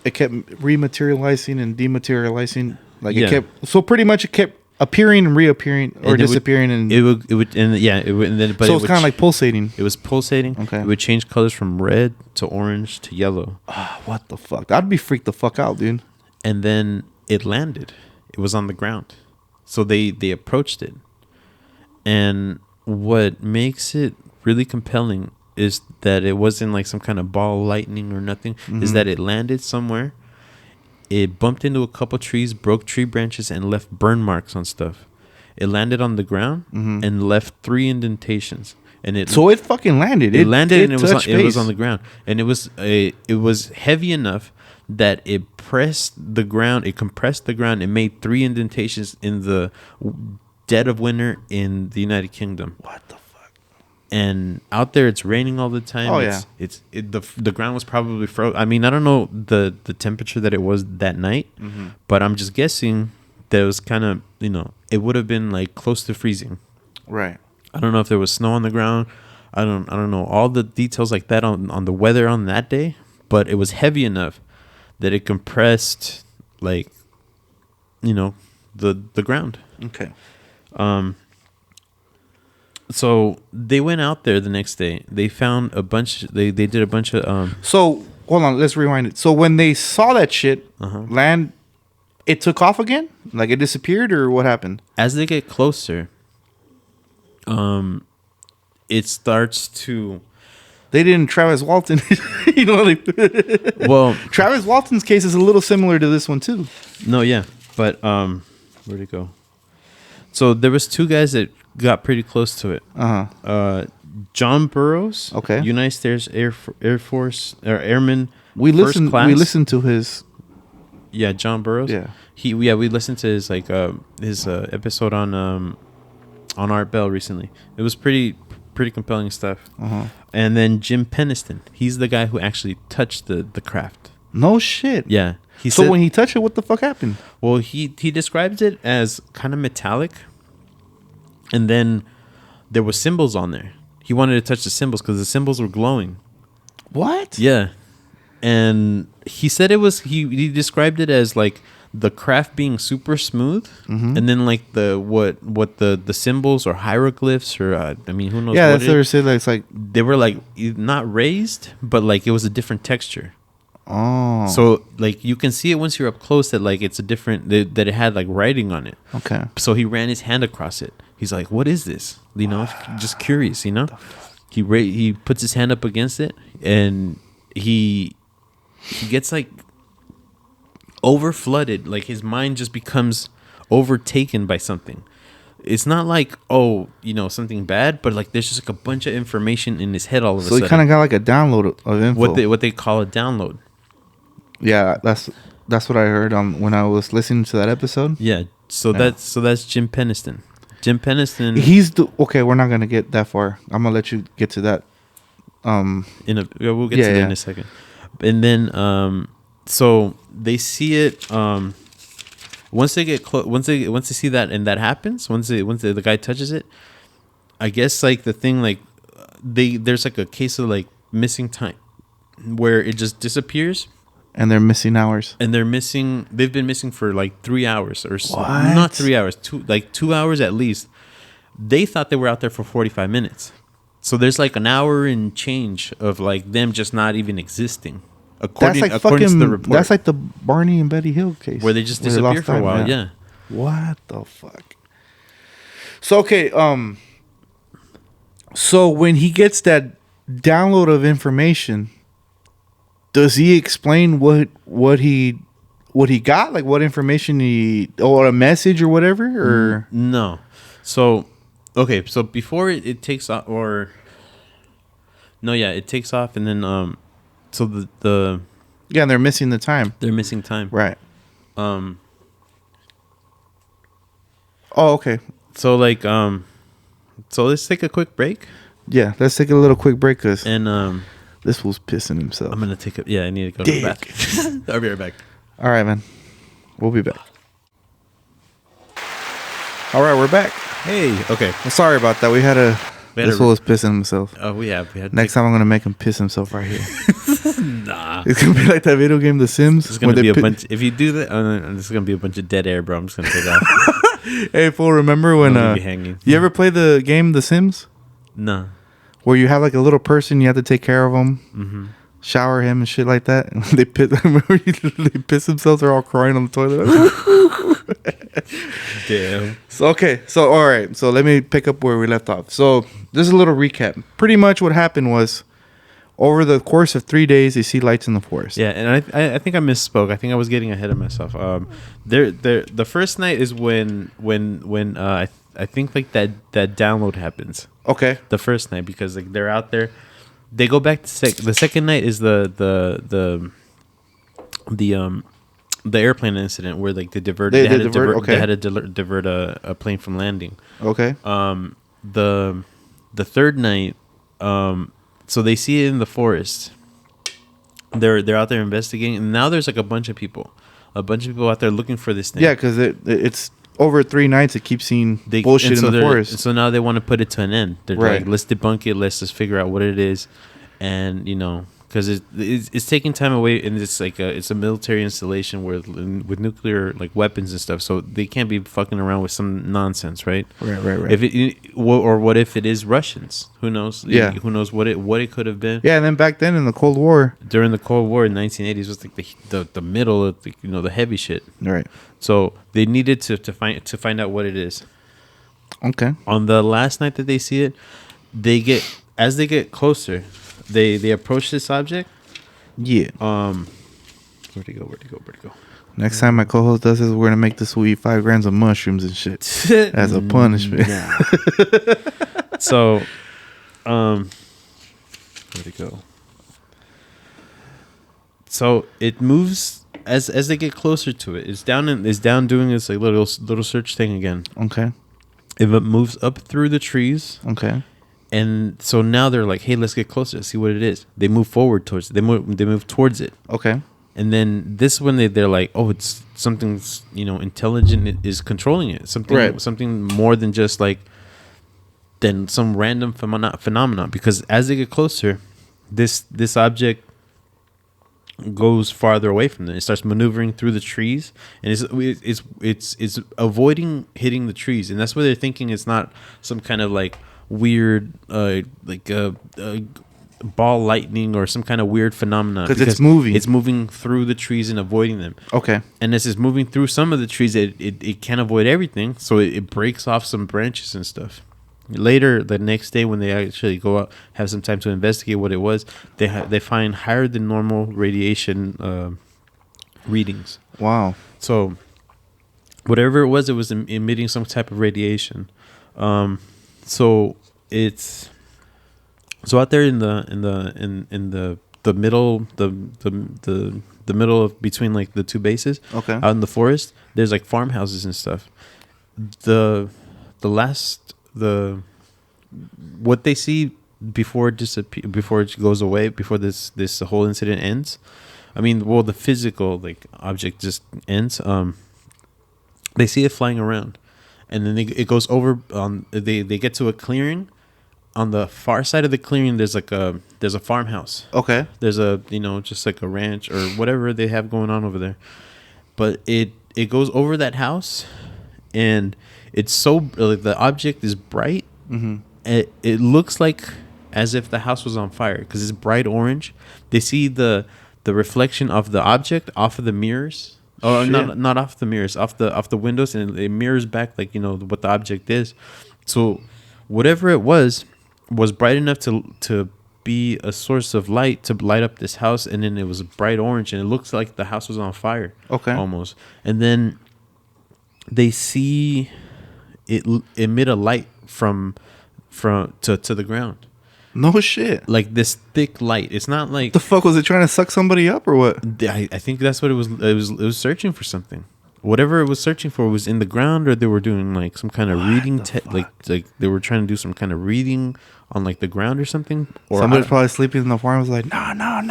It kept rematerializing and dematerializing. Like Yeah. pretty much it kept appearing and reappearing or And disappearing and it would and then but so it's kind of like pulsating. it was pulsating. Okay. It would change colors from red to orange to yellow. What the fuck? I'd be freaked the fuck out, dude. And then it landed. It was on the ground. So they approached it. And what makes it really compelling is that it wasn't like some kind of ball of lightning or nothing. Is that it landed somewhere. It bumped into a couple trees, broke tree branches, and left burn marks on stuff. It landed on the ground and left 3 indentations. And it fucking landed. It landed and it was touched on the ground. And it was heavy enough that it pressed the ground. It compressed the ground. It made 3 indentations in the dead of winter in the United Kingdom. What the fuck? And out there, it's raining all the time. Oh, the ground was probably frozen. I mean, I don't know the temperature that it was that night, but I'm just guessing that it was kind of it would have been like close to freezing. Right. I don't know if there was snow on the ground. I don't know all the details like that on the weather on that day, but it was heavy enough that it compressed like the ground. Okay. So they went out there the next day. They found a bunch. They did a bunch of. So hold on, let's rewind it. So when they saw that shit land, it took off again. Like it disappeared, or what happened? As they get closer, it starts to. They didn't Travis Walton. Well, Travis Walton's case is a little similar to this one too. No, yeah, but where'd it go? So there was 2 guys that got pretty close to it. John Burroughs, Okay. United States Air Force or Airman. We first listened. class. We listened to his. Yeah, John Burroughs. Yeah. We listened to his episode on Art Bell recently. It was pretty compelling stuff. And then Jim Peniston, he's the guy who actually touched the craft. No shit. Yeah. So when he touched it, what the fuck happened? Well, he describes it as kind of metallic, and then there were symbols on there. He wanted to touch the symbols because the symbols were glowing. What? Yeah, and he said it was. He described it as like the craft being super smooth, and then like the symbols or hieroglyphs or who knows? Yeah, what that's what they said. Like, it's like they were like not raised, but like it was a different texture. Oh. So like you can see it once you're up close that like it's a different that it had like writing on it. Okay. So he ran his hand across it. He's like, "What is this?" You know, just curious. You know, he puts his hand up against it, and he gets like over flooded. Like his mind just becomes overtaken by something. It's not like something bad, but like there's just like a bunch of information in his head all of a So sudden. he kind of got like a download of info. What they call a download. Yeah, that's what I heard when I was listening to that episode. Yeah. So that's Jim Peniston. Jim Peniston. Okay. We're not gonna get that far. I'm gonna let you get to that. We'll get to that in a second. And then so they see it. Once they get close, once they see that and that happens, once the guy touches it, I guess like the thing like there's like a case of like missing time, where it just disappears. And they're missing hours. And they've been missing for like 3 hours or so. What? Not 3 hours, 2 hours at least. They thought they were out there for 45 minutes. So there's like an hour and change of like them just not even existing. According to the report. That's like the Barney and Betty Hill case. Where they just disappear for a while, yeah. What the fuck? So, okay, so when he gets that download of information, does he explain what he got, like what information or a message or whatever, or no? So okay, so before it takes off, it takes off, and then so the yeah, they're missing the time. They're missing time, right? Oh, okay. So like so let's take a quick break. Yeah, let's take a little quick break because this fool's pissing himself. I'm gonna take a I need to go to the bathroom. I'll be right back. All right, man. We'll be back. All right, we're back. Hey, okay. Well, sorry about that. This fool was pissing himself. Oh, we had Next time I'm gonna make him piss himself right here. Nah. It's gonna be like that video game, The Sims. It's gonna be a bunch. If you do that, this is gonna be a bunch of dead air, bro. I'm just gonna take off. Hey, fool! Remember when be hanging. you ever play the game The Sims? No. Where you have like a little person, you have to take care of him, shower him and shit like that. And they piss. Remember they piss themselves. They're all crying on the toilet. Damn. So all right. So let me pick up where we left off. So this is a little recap. Pretty much what happened was, over the course of 3 days, they see lights in the forest. Yeah, and I think I misspoke. I think I was getting ahead of myself. The first night is when I think like that download happens. Okay. The first night, because like they're out there, they go back to the second night is the airplane incident where like they had to divert a plane from landing. Okay. The third night, so they see it in the forest. They're out there investigating, and now there's like a bunch of people out there looking for this thing. Yeah, because it's over 3 nights. It keeps seeing bullshit in the forest. So now they want to put it to an end. They're right. like, let's debunk it. Let's just figure out what it is, and because it's taking time away, and it's like it's a military installation with nuclear like weapons and stuff, so they can't be fucking around with some nonsense, right? Right. What if it is Russians? Who knows? Yeah. Who knows what it could have been? Yeah, and then back then in the Cold War, during the Cold War in 1980s was like the middle of the heavy shit. Right. So they needed to find out what it is. Okay. On the last night that they see it, as they get closer, they approach this object. Yeah. Where'd he go? Next time my co-host does this, we're gonna make this fool eat 5 grams of mushrooms and shit as a punishment. So, where'd it go? So it moves as they get closer to it. It's down doing this like little search thing again. Okay. It moves up through the trees. Okay. And so now they're like, hey, let's get closer to see what it is. They move forward towards it. They move towards it. Okay. And then this one they're like, oh, it's something's intelligent is controlling it. Something more than just like than some random phenomenon. Because as they get closer, this object goes farther away from them. It starts maneuvering through the trees, and it's avoiding hitting the trees. And that's why they're thinking it's not some kind of like weird ball lightning or some kind of weird phenomena because it's moving. It's moving through the trees and avoiding them. Okay. And as it's moving through some of the trees, it can't avoid everything, so it breaks off some branches and stuff. Later, the next day, when they actually go out, have some time to investigate what it was, they find higher than normal radiation readings. Wow. So whatever it was emitting some type of radiation. So it's out there in the middle the middle of between like the two bases. Okay. Out in the forest, there's like farmhouses and stuff. What they see before it goes away, before this whole incident ends. I mean, well, the physical like object just ends. They see it flying around, and then it goes over. They get to a clearing. On the far side of the clearing, there's a farmhouse. Okay. There's just like a ranch or whatever they have going on over there. But it goes over that house, and it's so like the object is bright. Mm-hmm. It looks like as if the house was on fire because it's bright orange. They see the reflection of the object off of the mirrors. Oh, not off the mirrors, off the windows, and it mirrors back like what the object is. So whatever it was bright enough to be a source of light to light up this house, and then it was bright orange, and it looks like the house was on fire. Okay. Almost. And then they see it emit a light from to the ground. No shit. Like this thick light. It's not like The fuck was it trying to suck somebody up or what? I think that's what it was. It was searching for something. Whatever it was searching for was in the ground, or they were doing like some kind of reading, like they were trying to do some kind of reading on like the ground or something. Or Somebody's probably sleeping in the farm. Was like, no. Nah,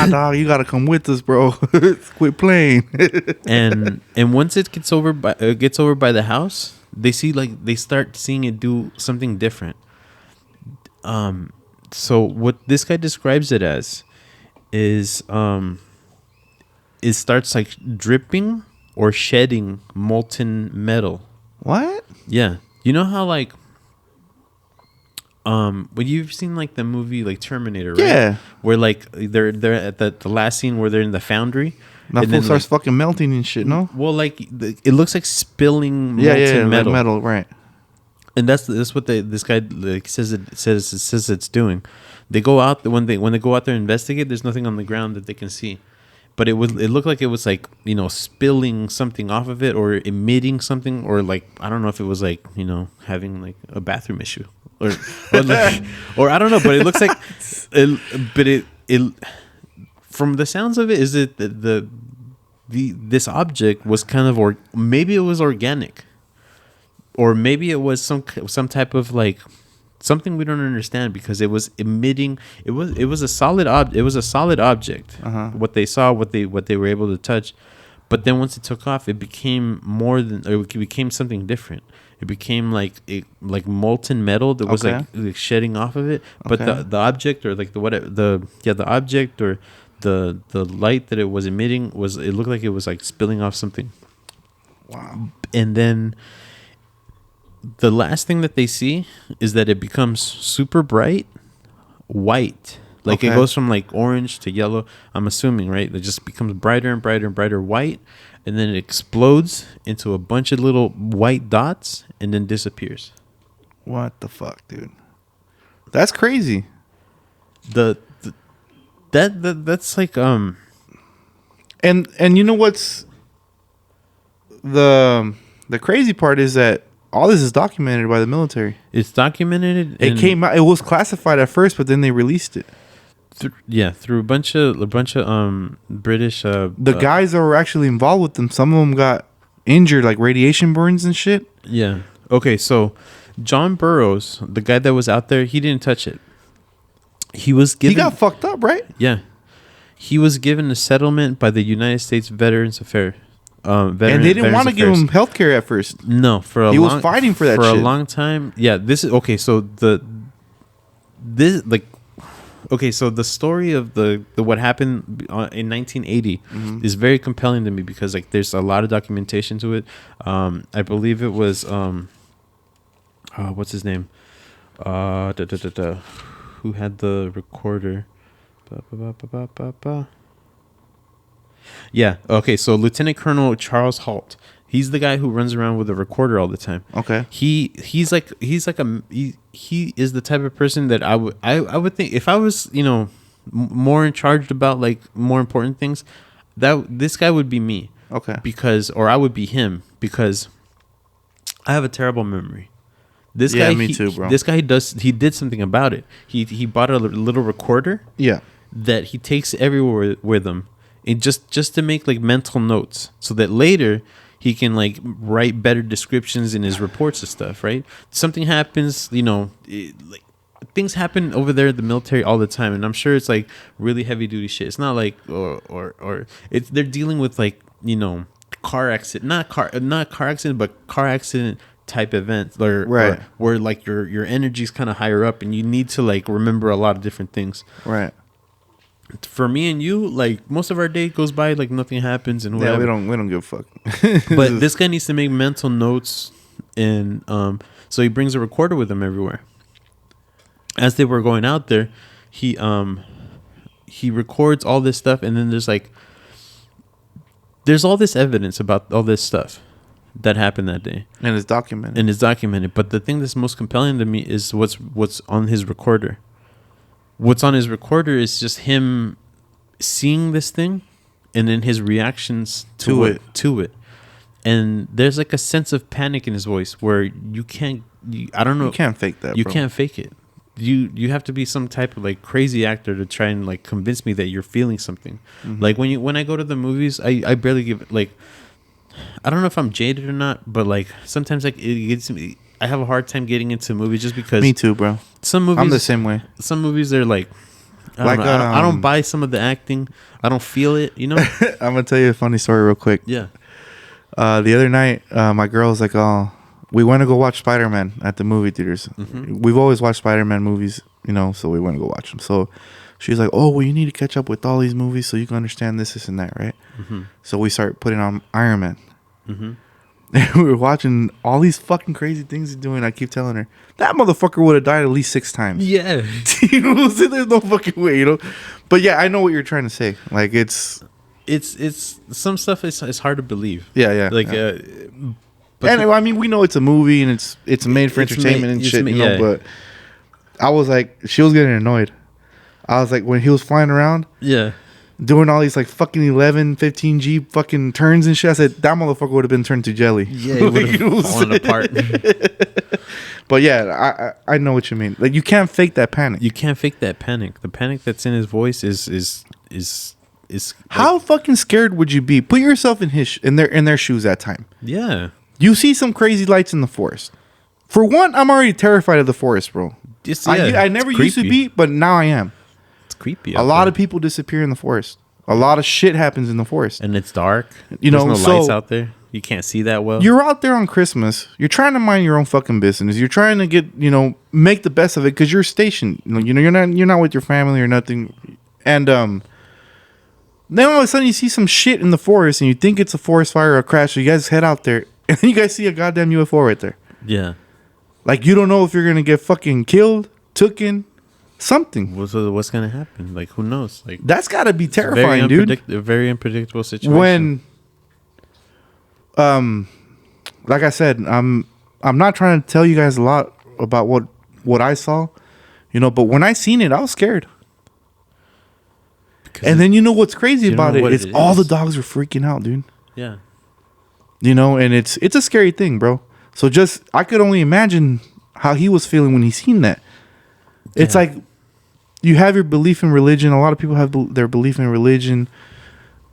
dog, you gotta come with us, bro. Quit playing. and once it gets over by the house, they start seeing it do something different. So what this guy describes it as is it starts like dripping or shedding molten metal. What? Yeah. You know how like when you've seen like the movie like Terminator, right? Yeah. Where like they're at the last scene where they're in the foundry. That and fool then, starts fucking melting and shit, no? Well, like it looks like spilling Yeah, molten metal. like metal, right. And that's what this guy like says it's doing. They go out when they go out there and investigate. There's nothing on the ground that they can see, but it looked like it was like spilling something off of it or emitting something, or like I don't know if it was like having like a bathroom issue or or I don't know, but it looks like it from the sounds of it is that this object was kind of maybe it was organic. Or maybe it was some type of like something we don't understand because it was emitting. It was a solid object. Uh-huh. What they saw, what they were able to touch, but then once it took off, it became more than. Or it became something different. It became like molten metal that was like shedding off of it. But the object or like the object or the light that it was emitting it looked like it was like spilling off something. Wow. And then the last thing that they see is that it becomes super bright white. Like it goes from like orange to yellow. I'm assuming, right? It just becomes brighter and brighter and brighter white. And then it explodes into a bunch of little white dots and then disappears. What the fuck, dude? That's crazy. That's like And you know what's the crazy part is that all this is documented by the military. It's documented. It came out. It was classified at first, but then they released it. Through a bunch of British. The guys that were actually involved with them, some of them got injured, like radiation burns and shit. Yeah. Okay, so John Burroughs, the guy that was out there, he didn't touch it. He got fucked up, right? Yeah. He was given a settlement by the United States Veterans Affairs. And they didn't want to give him health care at first. No, he was fighting for that for shit. a long time. Yeah, this is okay. So the story of the what happened in 1980 is very compelling to me because like there's a lot of documentation to it. I believe it was what's his name? Who who had the recorder. Yeah. Okay. So Lieutenant Colonel Charles Halt. He's the guy who runs around with a recorder all the time. Okay. He is the type of person that I would think if I was more in charge about like more important things, that this guy would be me. Okay. Or I would be him because I have a terrible memory. This Yeah, guy, me too, bro. This guy he did something about it. He bought a little recorder. Yeah. That he takes everywhere with him, and just to make like mental notes, so that later he can like write better descriptions in his reports and stuff. Right? Something happens, like things happen over there in the military all the time, and I'm sure it's like really heavy duty shit. It's not like or it's they're dealing with like car accident, not car accident, but car accident type events, Right. or where like your energy's kind of higher up, and you need to like remember a lot of different things. Right. For me and you, like most of our day goes by like nothing happens and whatever. Yeah, we don't give a fuck. But this guy needs to make mental notes, and so he brings a recorder with him everywhere. As they were going out there, he records all this stuff, and then there's all this evidence about all this stuff that happened that day, And it's documented. But the thing that's most compelling to me is what's on his recorder. What's on his recorder is just him seeing this thing, and then his reactions to it. And there's like a sense of panic in his voice where you can't. I don't know. You can't fake that. You bro. can't fake it. You have to be some type of like crazy actor to try and like convince me that you're feeling something. Mm-hmm. Like when I go to the movies, I barely give like. I don't know if I'm jaded or not, but like sometimes like it gets me. I have a hard time getting into movies just because. Me too, bro. Some movies. I'm the same way. Some movies are like. I don't buy some of the acting. I don't feel it. I'm gonna tell you a funny story real quick. Yeah. The other night, my girl was like, "Oh, we went to go watch Spider-Man at the movie theaters. Mm-hmm. We've always watched Spider-Man movies, so we went to go watch them." So she's like, "Oh, well, you need to catch up with all these movies so you can understand this, and that, right?" Mm-hmm. So we start putting on Iron Man. Mm-hmm. And we were watching all these fucking crazy things he's doing. I keep telling her, that motherfucker would have died at least 6 times. Yeah. There's no fucking way, But yeah, I know what you're trying to say. Like, it's some stuff is hard to believe. Yeah. Like, yeah. And I mean, we know it's a movie and it's made for entertainment and shit, yeah. But I was like, she was getting annoyed. I was like, when he was flying around, yeah, doing all these like fucking 11, 15G fucking turns and shit, I said that motherfucker would have been turned to jelly. Yeah, it would have fallen apart. But yeah, I know what you mean. Like, you can't fake that panic. You can't fake that panic. The panic that's in his voice is how fucking scared would you be? Put yourself in their shoes at that time. Yeah. You see some crazy lights in the forest. For one, I'm already terrified of the forest, bro. I never used to be, but now I am. It's creepy. A lot of people disappear in the forest. A lot of shit happens in the forest. And it's dark. There's no lights out there. You can't see that well. You're out there on Christmas. You're trying to mind your own fucking business. You're trying to get, make the best of it because you're stationed. You're not with your family or nothing. And then all of a sudden you see some shit in the forest and you think it's a forest fire or a crash. So you guys head out there and then you guys see a goddamn UFO right there. Yeah. Like, you don't know if you're going to get fucking killed, taken, something. What's going to happen? Like, who knows? Like, that's got to be terrifying, dude. A very unpredictable situation. When, like I said, I'm not trying to tell you guys a lot about what I saw, but when I seen it, I was scared. And then what's crazy about it is all the dogs were freaking out, dude. Yeah. And it's a scary thing, bro. So I could only imagine how he was feeling when he seen that. It's like you have your belief in religion. A lot of people have their belief in religion.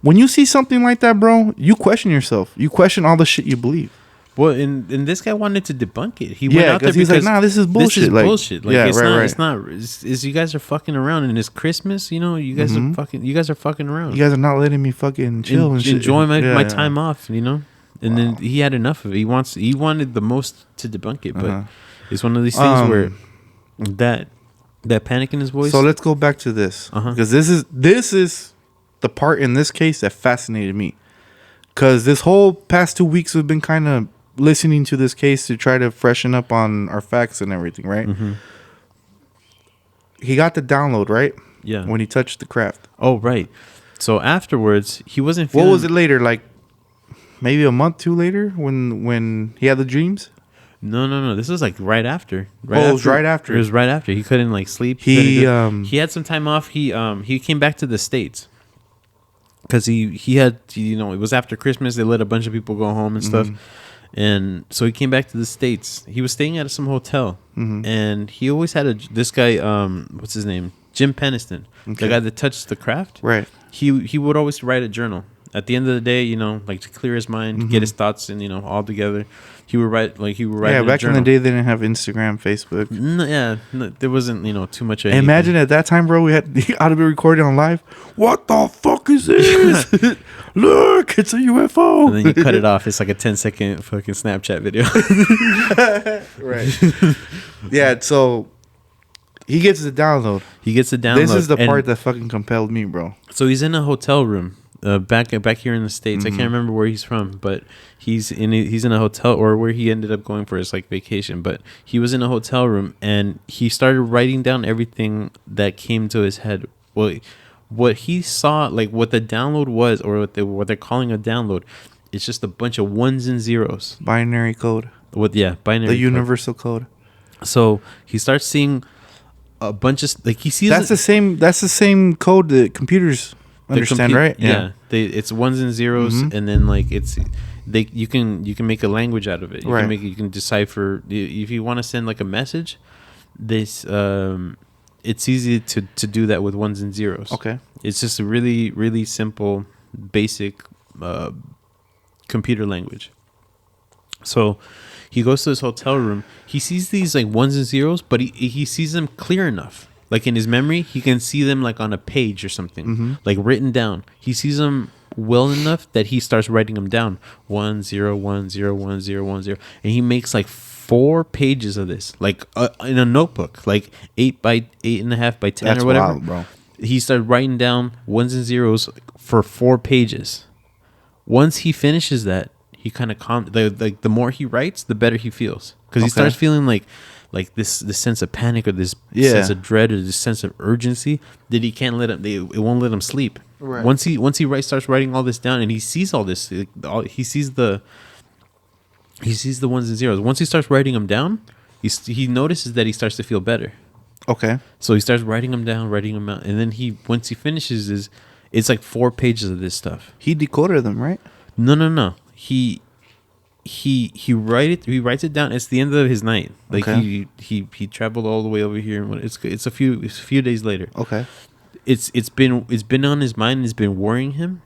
When you see something like that, bro, you question yourself. You question all the shit you believe. Well, and this guy wanted to debunk it. He went out there he's like, nah, this is bullshit. This is bullshit. Like, right. It's not. It's you guys are fucking around, and it's Christmas. You guys are fucking. You guys are fucking around. You guys are not letting me fucking chill and shit. Enjoy my time off. And then he had enough of it. He wanted the most to debunk it, but it's one of these things where that panic in his voice. So let's go back to this because this is the part in this case that fascinated me. Because this whole past 2 weeks we've been kind of listening to this case to try to freshen up on our facts and everything, right? Mm-hmm. he got the download, right? Yeah. When he touched the craft. Oh, right. So afterwards, he wasn't feeling... What was it later? Like maybe a month, two later when he had the dreams? No. This was like right after. It was right after. It was right after. He couldn't like sleep. He he had some time off. He came back to the States because he had, you know, it was after Christmas. They let a bunch of people go home and stuff. And so he came back to the States. He was staying at some hotel, and he always had this guy. What's his name? Jim Peniston, the guy that touched the craft. Right. He would always write a journal at the end of the day. You know, like to clear his mind, get his thoughts, and you know, all together. He would write Yeah, back in the day, they didn't have Instagram, Facebook. No, there wasn't, you know, too much. Of Imagine at that time, bro, we had ought to be recording on live. What the fuck is this? Look, it's a UFO. And then you cut it off. It's like a 10-second fucking Snapchat video. Right. Yeah. So he gets the download. This is the part that fucking compelled me, bro. So he's in a hotel room. Back here in the States. I can't remember where he's from, but he's in a hotel, or where he ended up going for his like vacation. But he was in a hotel room, and he started writing down everything that came to his head. Well, what he saw, like what the download was, or what they're calling a download, it's just a bunch of ones and zeros. Binary code. Binary. The universal code. So he starts seeing a bunch of he sees That's the same code that computers understand, right? Yeah. It's ones and zeros, and then like you can make a language out of it. You can decipher if you want to send like a message. It's easy to do that with ones and zeros. Okay. It's just a really, really simple, basic computer language. So he goes to this hotel room. He sees these like ones and zeros, but he sees them clear enough. Like in his memory, he can see them like on a page or something, like written down. He sees them well enough that he starts writing them down. 1 0 1 0 1 0 1 0, and he makes like 4 pages of this, like in a notebook, like 8 by 8.5 by 10 That's or whatever. wild, bro. He started writing down ones and zeros for 4 pages. Once he finishes that, he kind of the more he writes, the better he feels, because he starts feeling like this sense of panic, or this sense of dread, or this sense of urgency that he can't let him. It won't let him sleep. Right. Once he starts writing all this down, and he sees all this. He sees the ones and zeros. Once he starts writing them down, he notices that he starts to feel better. Okay. So he starts writing them down, writing them out, and then once he finishes, it's like 4 pages of this stuff. He decoded them, right? No. He writes it down. It's the end of his night. Like he traveled all the way over here, and it's a few days later. Okay. It's been on his mind. It's been worrying him.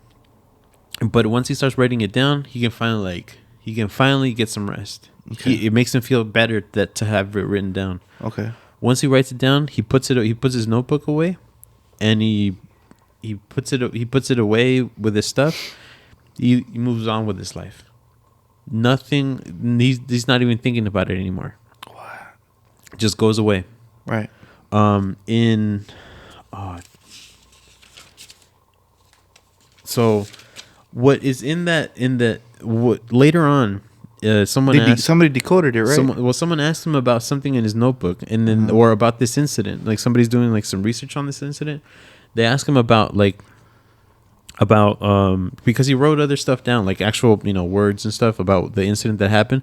But once he starts writing it down, he can finally get some rest. Okay. It makes him feel better to have it written down. Okay. Once he writes it down, he puts his notebook away, and he puts it away with his stuff. He moves on with his life. Nothing. He's not even thinking about it anymore. What? It just goes away. Right. So what is in that what later on Somebody decoded it, right? Someone asked him about something in his notebook, and then or about this incident. Like somebody's doing like some research on this incident. They ask him about because he wrote other stuff down, like actual words and stuff about the incident that happened.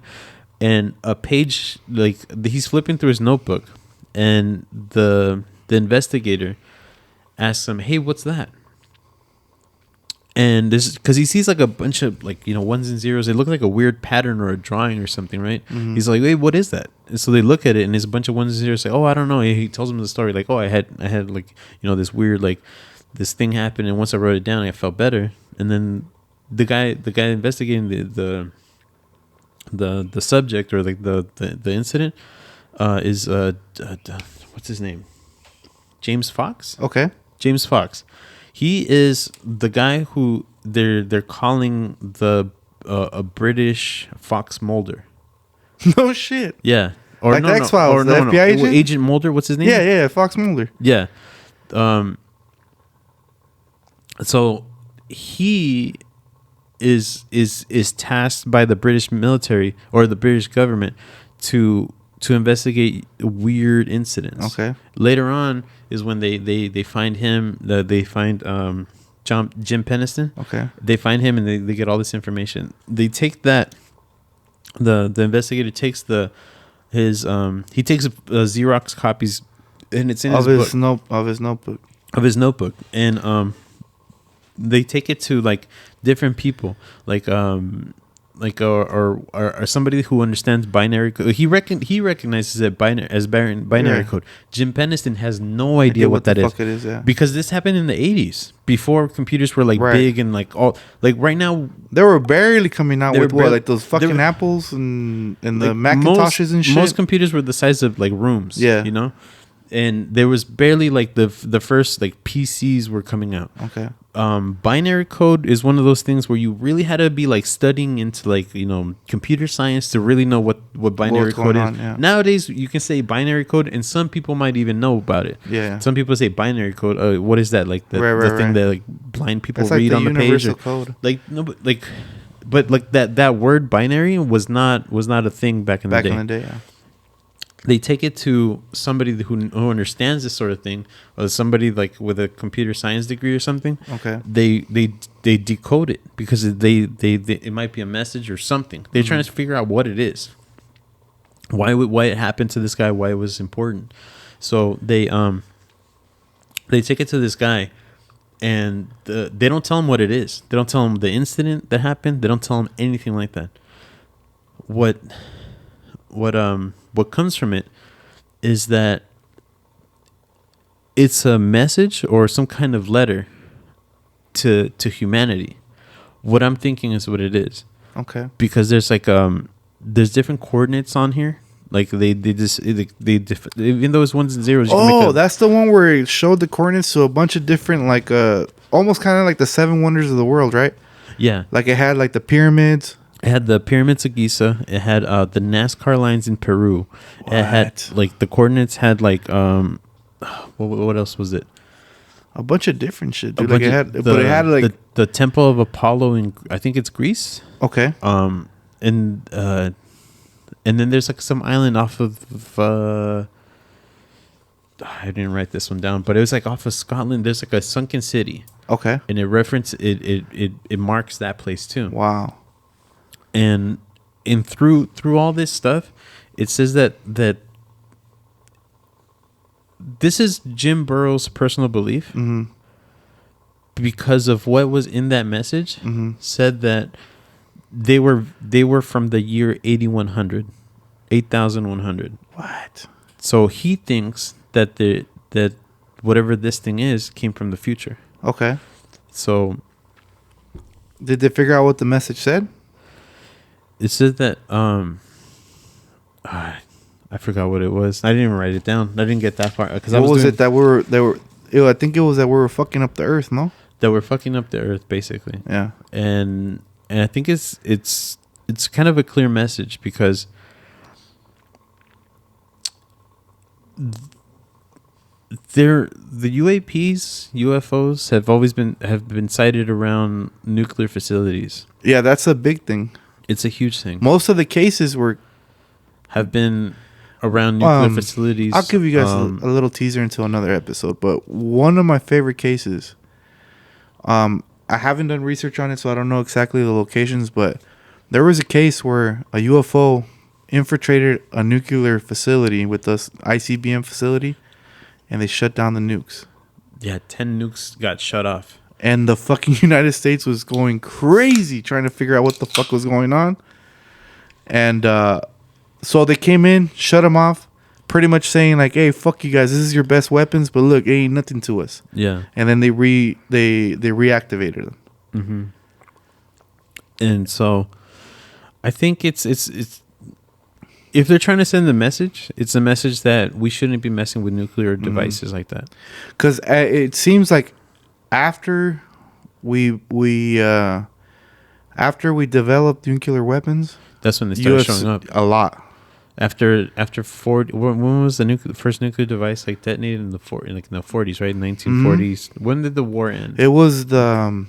And a page, like he's flipping through his notebook, and the investigator asks him, "Hey, what's that?" And this is because he sees like a bunch of ones and zeros. They look like a weird pattern or a drawing or something, right? He's like, "Hey, what is that?" And so they look at it, and there's a bunch of ones and zeros. Say, "Oh, I don't know." He tells them the story, like, "Oh, I had like this weird this thing happened, and once I wrote it down, I felt better." And then the guy investigating the subject, or like the incident is what's his name? James Fox. Okay. James Fox. He is the guy who they're calling a British Fox Mulder. No shit. Yeah. Or like the X-Files, or the FBI agent? Agent Mulder. What's his name? Yeah, Fox Mulder. Yeah. So he is tasked by the British military or the British government to investigate weird incidents. Okay. Later on is when they find him. They find Jim Peniston. Okay. They find him and they get all this information. They take that. The investigator takes his Xerox copies, and it's in Of his his book, notebook. and they take it to like different people, like or somebody who understands binary code. He recognizes it binary code. Jim Peniston has no idea what that the is. fuck it is, yeah. Because this happened in the 80s, before computers were like Right. big and like all like right now. They were barely coming out They with were barely- like those they fucking were- Apples and the like, Macintoshes and shit. Most computers were the size of like rooms. Yeah. you know, and there was barely like the first like PCs were coming out. Okay. Binary code is one of those things where you really had to be like studying into like, you know, computer science to really know what binary What's code going is. on, yeah. Nowadays you can say binary code and some people might even know about it. Yeah. Some people say binary code. What is that? Like the thing that like blind people That's like read the on the page. universal Or, code. like no, but like that word binary was not a thing back in the day. Yeah. They take it to somebody who understands this sort of thing, or somebody like with a computer science degree or something. Okay. They decode it because they it might be a message or something. They're trying to figure out what it is. Why it happened to this guy? Why it was important? So they take it to this guy, and they don't tell him what it is. They don't tell him the incident that happened. They don't tell him anything like that. What comes from it is that it's a message or some kind of letter to humanity. What I'm thinking is what it is, Okay. because there's like there's different coordinates on here. Like they even though it's ones and zeros. You can make That's the one where it showed the coordinates to a bunch of different like almost kind of like the 7 wonders of the world, right? yeah. Like it had like the pyramids. It had the pyramids of Giza. It had the NASCAR lines in Peru. It had What? like the coordinates had like what else was it? A bunch of different shit, A dude. Like bunch it of- had, but it had like the Temple of Apollo in, I think it's Greece. okay. And then there's like some island off of I didn't write this one down, but it was like off of Scotland. There's like a sunken city, Okay. and it marks that place too. Wow. And through all this stuff, it says that this is Jim Burrow's personal belief, because of what was in that message. Said that they were from the year 8100. What? So he thinks that that whatever this thing is came from the future. Okay. So Did they figure out what the message said? it says that I forgot what it was. I didn't even write it down. I didn't get that far because I What was doing, it that I think it was that we were fucking up the earth, no? that we're fucking up the earth basically. Yeah. And I think it's kind of a clear message because the UFOs have been sighted around nuclear facilities. Yeah, that's a big thing. It's a huge thing. Most of the cases were. Have been around nuclear facilities. I'll give you guys a little teaser into another episode, but one of my favorite cases. I haven't done research on it, so I don't know exactly the locations, but there was a case where a UFO infiltrated a nuclear facility with this ICBM facility, and they shut down the nukes. Yeah, 10 nukes got shut off. And the fucking United States was going crazy trying to figure out what the fuck was going on. And so they came in, shut them off, pretty much saying like, "Hey, fuck you guys. This is your best weapons, but look, it ain't nothing to us." Yeah. And then they reactivated them. Mm-hmm. And so I think it's if they're trying to send a message, it's a message that we shouldn't be messing with nuclear devices like that. Because it seems like after we developed nuclear weapons, That's when they started US showing up. a lot. After 40, when was the first nuclear device like detonated in the 40s, right? 1940s. When did the war end? It was the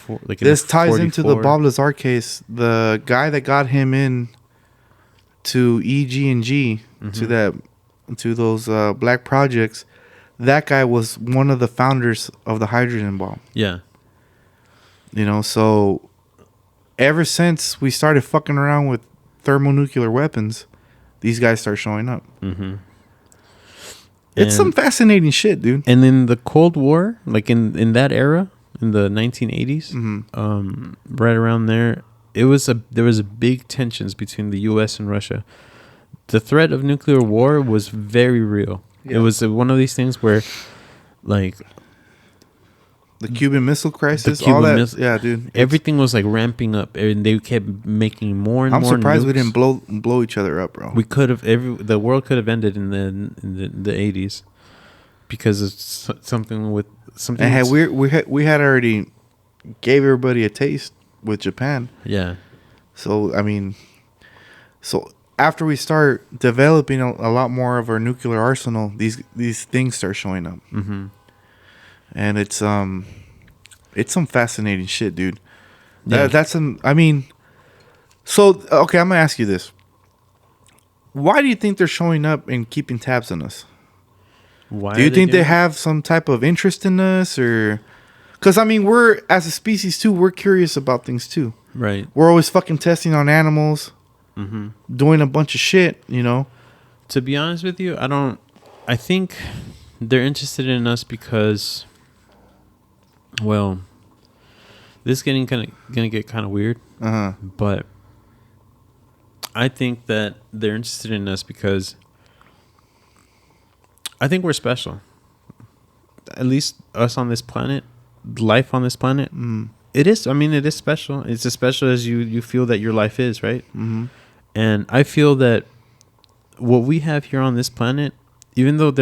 In this the ties into the 44? Bob Lazar case. The guy that got him in to EG&G, to those black projects, that guy was one of the founders of the hydrogen bomb. Yeah. You know, so ever since we started fucking around with thermonuclear weapons, these guys start showing up. Mm-hmm. It's some fascinating shit, dude. And in the Cold War, like in that era, in the 1980s, right around there, there was a big tensions between the U.S. and Russia. The threat of nuclear war was very real. Yeah. It was one of these things where, like, the Cuban Missile Crisis, Cuban all that. Missile- Yeah, dude. everything was like ramping up, and they kept making more and I'm more. surprised we nukes. didn't blow each other up, bro. We could have the world could have ended in the 80s because of something with something. And we had already gave everybody a taste with Japan. Yeah. So I mean, after we start developing a lot more of our nuclear arsenal, these things start showing up. Mm-hmm. And it's some fascinating shit, dude. Yeah. So okay, I'm gonna ask you this: why do you think they're showing up and keeping tabs on us? Why Do you think they doing- have some type of interest in us, or? Because I mean, we're as a species too. We're curious about things too. Right. We're always fucking testing on animals, Mm-hmm. doing a bunch of shit. You know. To be honest with you, I think they're interested in us because, well, this is gonna get kind of weird, but I think that they're interested in us because I think we're special. At least us on this planet, life on this planet. It is. I mean, it is special. It's as special as you feel that your life is, right? Mm-hmm. And I feel that what we have here on this planet, even though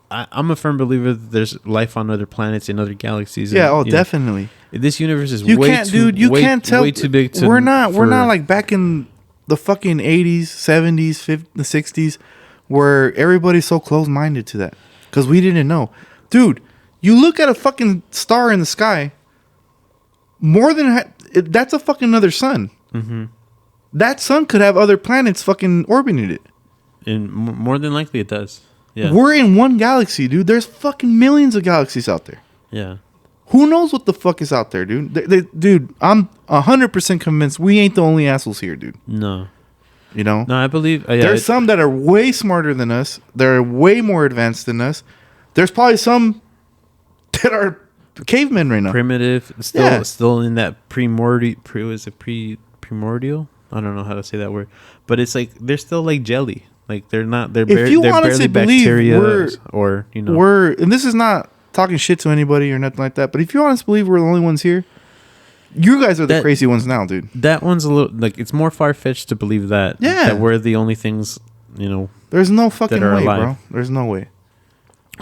I'm a firm believer that there's life on other planets in other galaxies. Yeah. And, Definitely. This universe is You way can't, too, dude. You way, can't tell. way too big. We're not like back in the fucking 80s, 70s, 50s, 60s, where everybody's so close-minded to that because we didn't know, dude. You look at a fucking star in the sky. That's a fucking other sun. Mm-hmm. That sun could have other planets fucking orbiting it. And more than likely it does. Yeah. We're in one galaxy, dude. There's fucking millions of galaxies out there. Yeah. Who knows what the fuck is out there, dude? Dude, I'm 100% convinced we ain't the only assholes here, dude. No. You know? No, I believe. There's some that are way smarter than us. They're way more advanced than us. There's probably some that are cavemen right now. primitive, still in that primordial. I don't know how to say that word, but it's like they're still like jelly. Like they're not. They're, If you they're honestly barely believe bacteria, or you know, and this is not talking shit to anybody or nothing like that, but if you honestly believe we're the only ones here, you guys are the crazy ones now, dude. that one's a little like it's more far fetched to believe that. Yeah. that we're the only things. You know, There's no fucking are way, alive. bro. There's no way.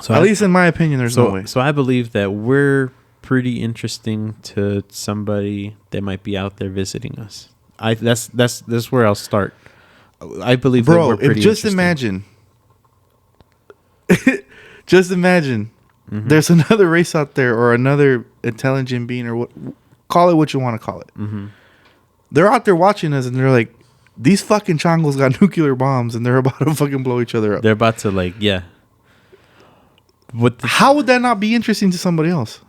so At least in my opinion, there's no way. So I believe that we're pretty interesting to somebody that might be out there visiting us. That's where I'll start. I believe that Bro, we're pretty just interesting. imagine Mm-hmm. there's another race out there or another intelligent being or what, call it what you want to call it. Mm-hmm. They're out there watching us and they're like, these fucking chongos got nuclear bombs and they're about to fucking blow each other up. They're about to like, yeah. How would that not be interesting to somebody else?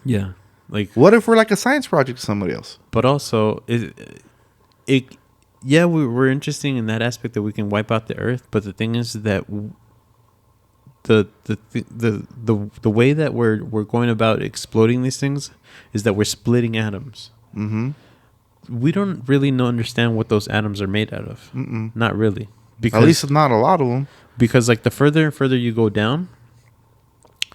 Yeah, like What if we're like a science project to somebody else? but also we're interesting in that aspect that we can wipe out the earth, but the thing is that the way that we're going about exploding these things is that we're splitting atoms. Mm-hmm. We don't really understand what those atoms are made out of. Not really, because At least not a lot of them. because like the further and further you go down,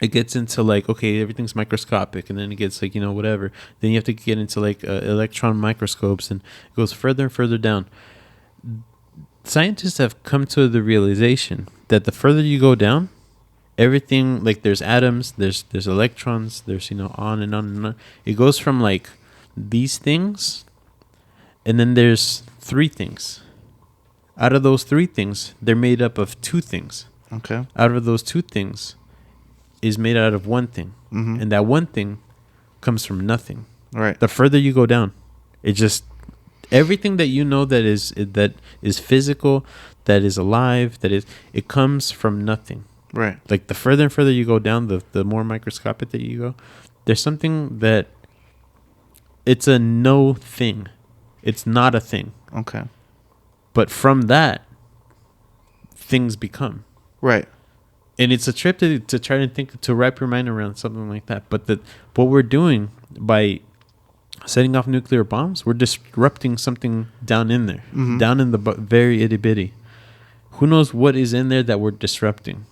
it gets into like, okay, everything's microscopic, and then it gets like, you know, whatever. Then you have to get into like electron microscopes, and it goes further and further down. Scientists have come to the realization that the further you go down, everything, like there's atoms, there's electrons, there's, you know, on and on and on. It goes from like these things, and then there's three things. Out of those three things, they're made up of two things. Okay. Out of those two things is made out of one thing. Mm-hmm. And that one thing comes from nothing. Right. The further you go down, it just Everything that you know that is physical, that is alive, it comes from nothing. Right. Like the further and further you go down, the more microscopic that you go, there's something that it's a no thing. It's not a thing. Okay. But from that, things become. Right. And it's a trip to try to wrap your mind around something like that. But what we're doing by setting off nuclear bombs, we're disrupting something down in there, down in the very itty bitty. Who knows what is in there that we're disrupting?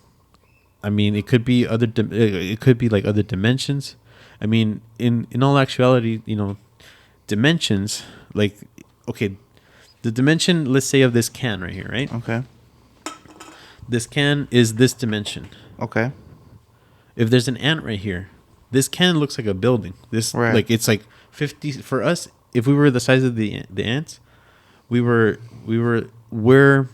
I mean, it could be it could be like other dimensions. I mean, in all actuality, dimensions, like, okay, the dimension, let's say, of this can right here, right? Okay. This can is this dimension. Okay. If there's an ant right here, this can looks like a building. This Right. like it's like 50 for us. If we were the size of the ants, we were where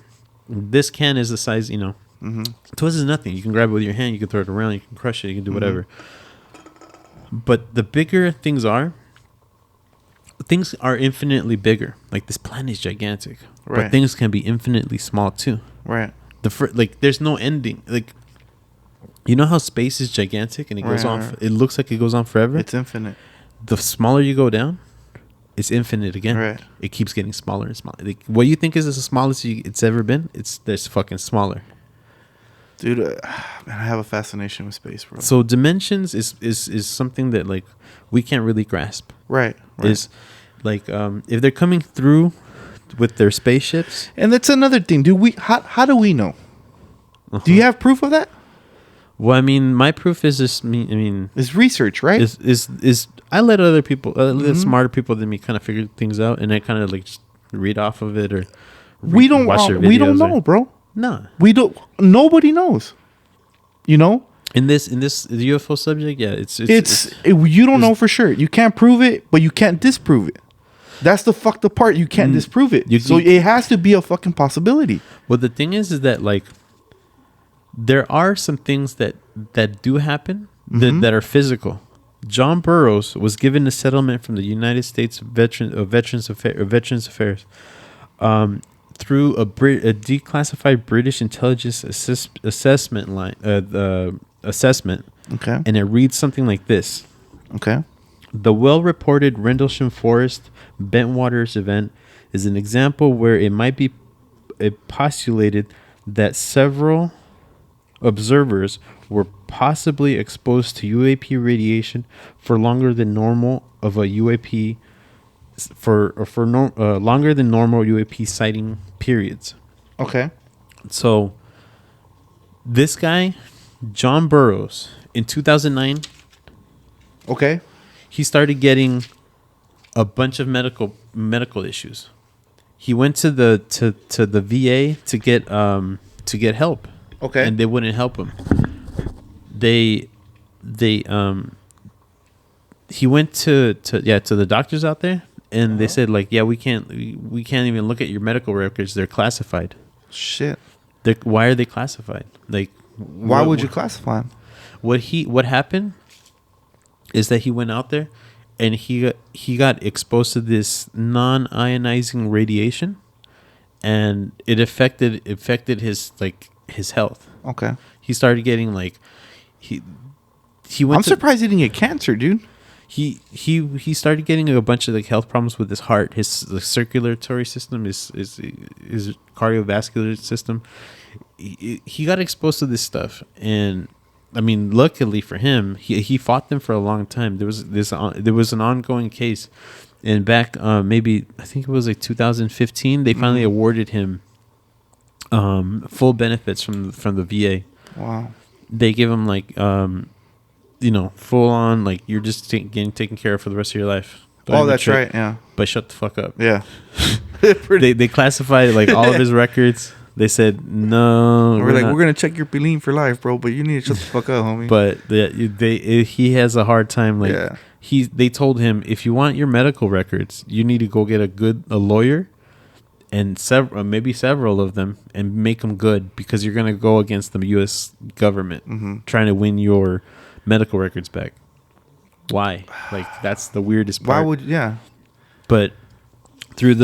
this can is the size. To us is nothing. You can grab it with your hand. You can throw it around. You can crush it. You can do whatever. But the bigger things are infinitely bigger. Like this planet is gigantic, Right. but things can be infinitely small too. Right. There's no ending. Like, you know how space is gigantic and it goes on. Right. It looks like it goes on forever. It's infinite. The smaller you go down, it's infinite again. Right. It keeps getting smaller and smaller. Like, what you think is the smallest it's ever been, there's fucking smaller. Dude, man, I have a fascination with space, bro. So dimensions is something that like we can't really grasp. Right. Is like if they're coming through with their spaceships. And that's another thing. How do we know? Do you have proof of that? Well, I mean, my proof is just me. I mean, It's research, right? is I let other people, smarter people than me, kind of figure things out, and I kind of like just read off of it or we don't know, bro. No, We don't. Nobody knows. You know, in this UFO subject, yeah, you don't know for sure. You can't prove it, but you can't disprove it. That's the fucked up part. You can't disprove it. So it has to be a fucking possibility. Well, the thing is that like there are some things that do happen that are physical. John Burroughs was given a settlement from the United States Veterans Affairs through a declassified British intelligence assessment line assessment. Okay. And it reads something like this. Okay. The well-reported Rendelsham Forest Bentwaters event is an example where it might be postulated that several observers were possibly exposed to UAP radiation for longer than normal of a UAP longer than normal UAP sighting periods. Okay. So this guy, John Burroughs, in 2009, Okay. he started getting a bunch of medical issues. He went to the VA to get help. Okay. And they wouldn't help him. He went to the doctors out there, and they said like, yeah, we can't even look at your medical records. They're classified. Shit. Why are they classified? Like, Why would you classify them? What happened is that he went out there and he got exposed to this non-ionizing radiation, and it affected his health. Okay. He started getting like he went. I'm surprised he didn't get cancer, dude. He started getting a bunch of like health problems with his heart, his circulatory system, his cardiovascular system. He got exposed to this stuff, and I mean, luckily for him, he fought them for a long time. There was an ongoing case, and back maybe I think it was like 2015, they finally awarded him full benefits from the VA. Wow. They give him like full on, like, you're just getting taken care of for the rest of your life. That's right. Yeah. But shut the fuck up. Yeah. They classified like all of his records. They said no. We're gonna check your Pileen for life, bro. But you need to shut the fuck up, homie. But he has a hard time. Like, yeah. They told him, if you want your medical records, you need to go get a lawyer, and maybe several of them, and make them good, because you're gonna go against the U.S. government trying to win your medical records back. Why? Like, that's the weirdest part. Why would? Yeah. But through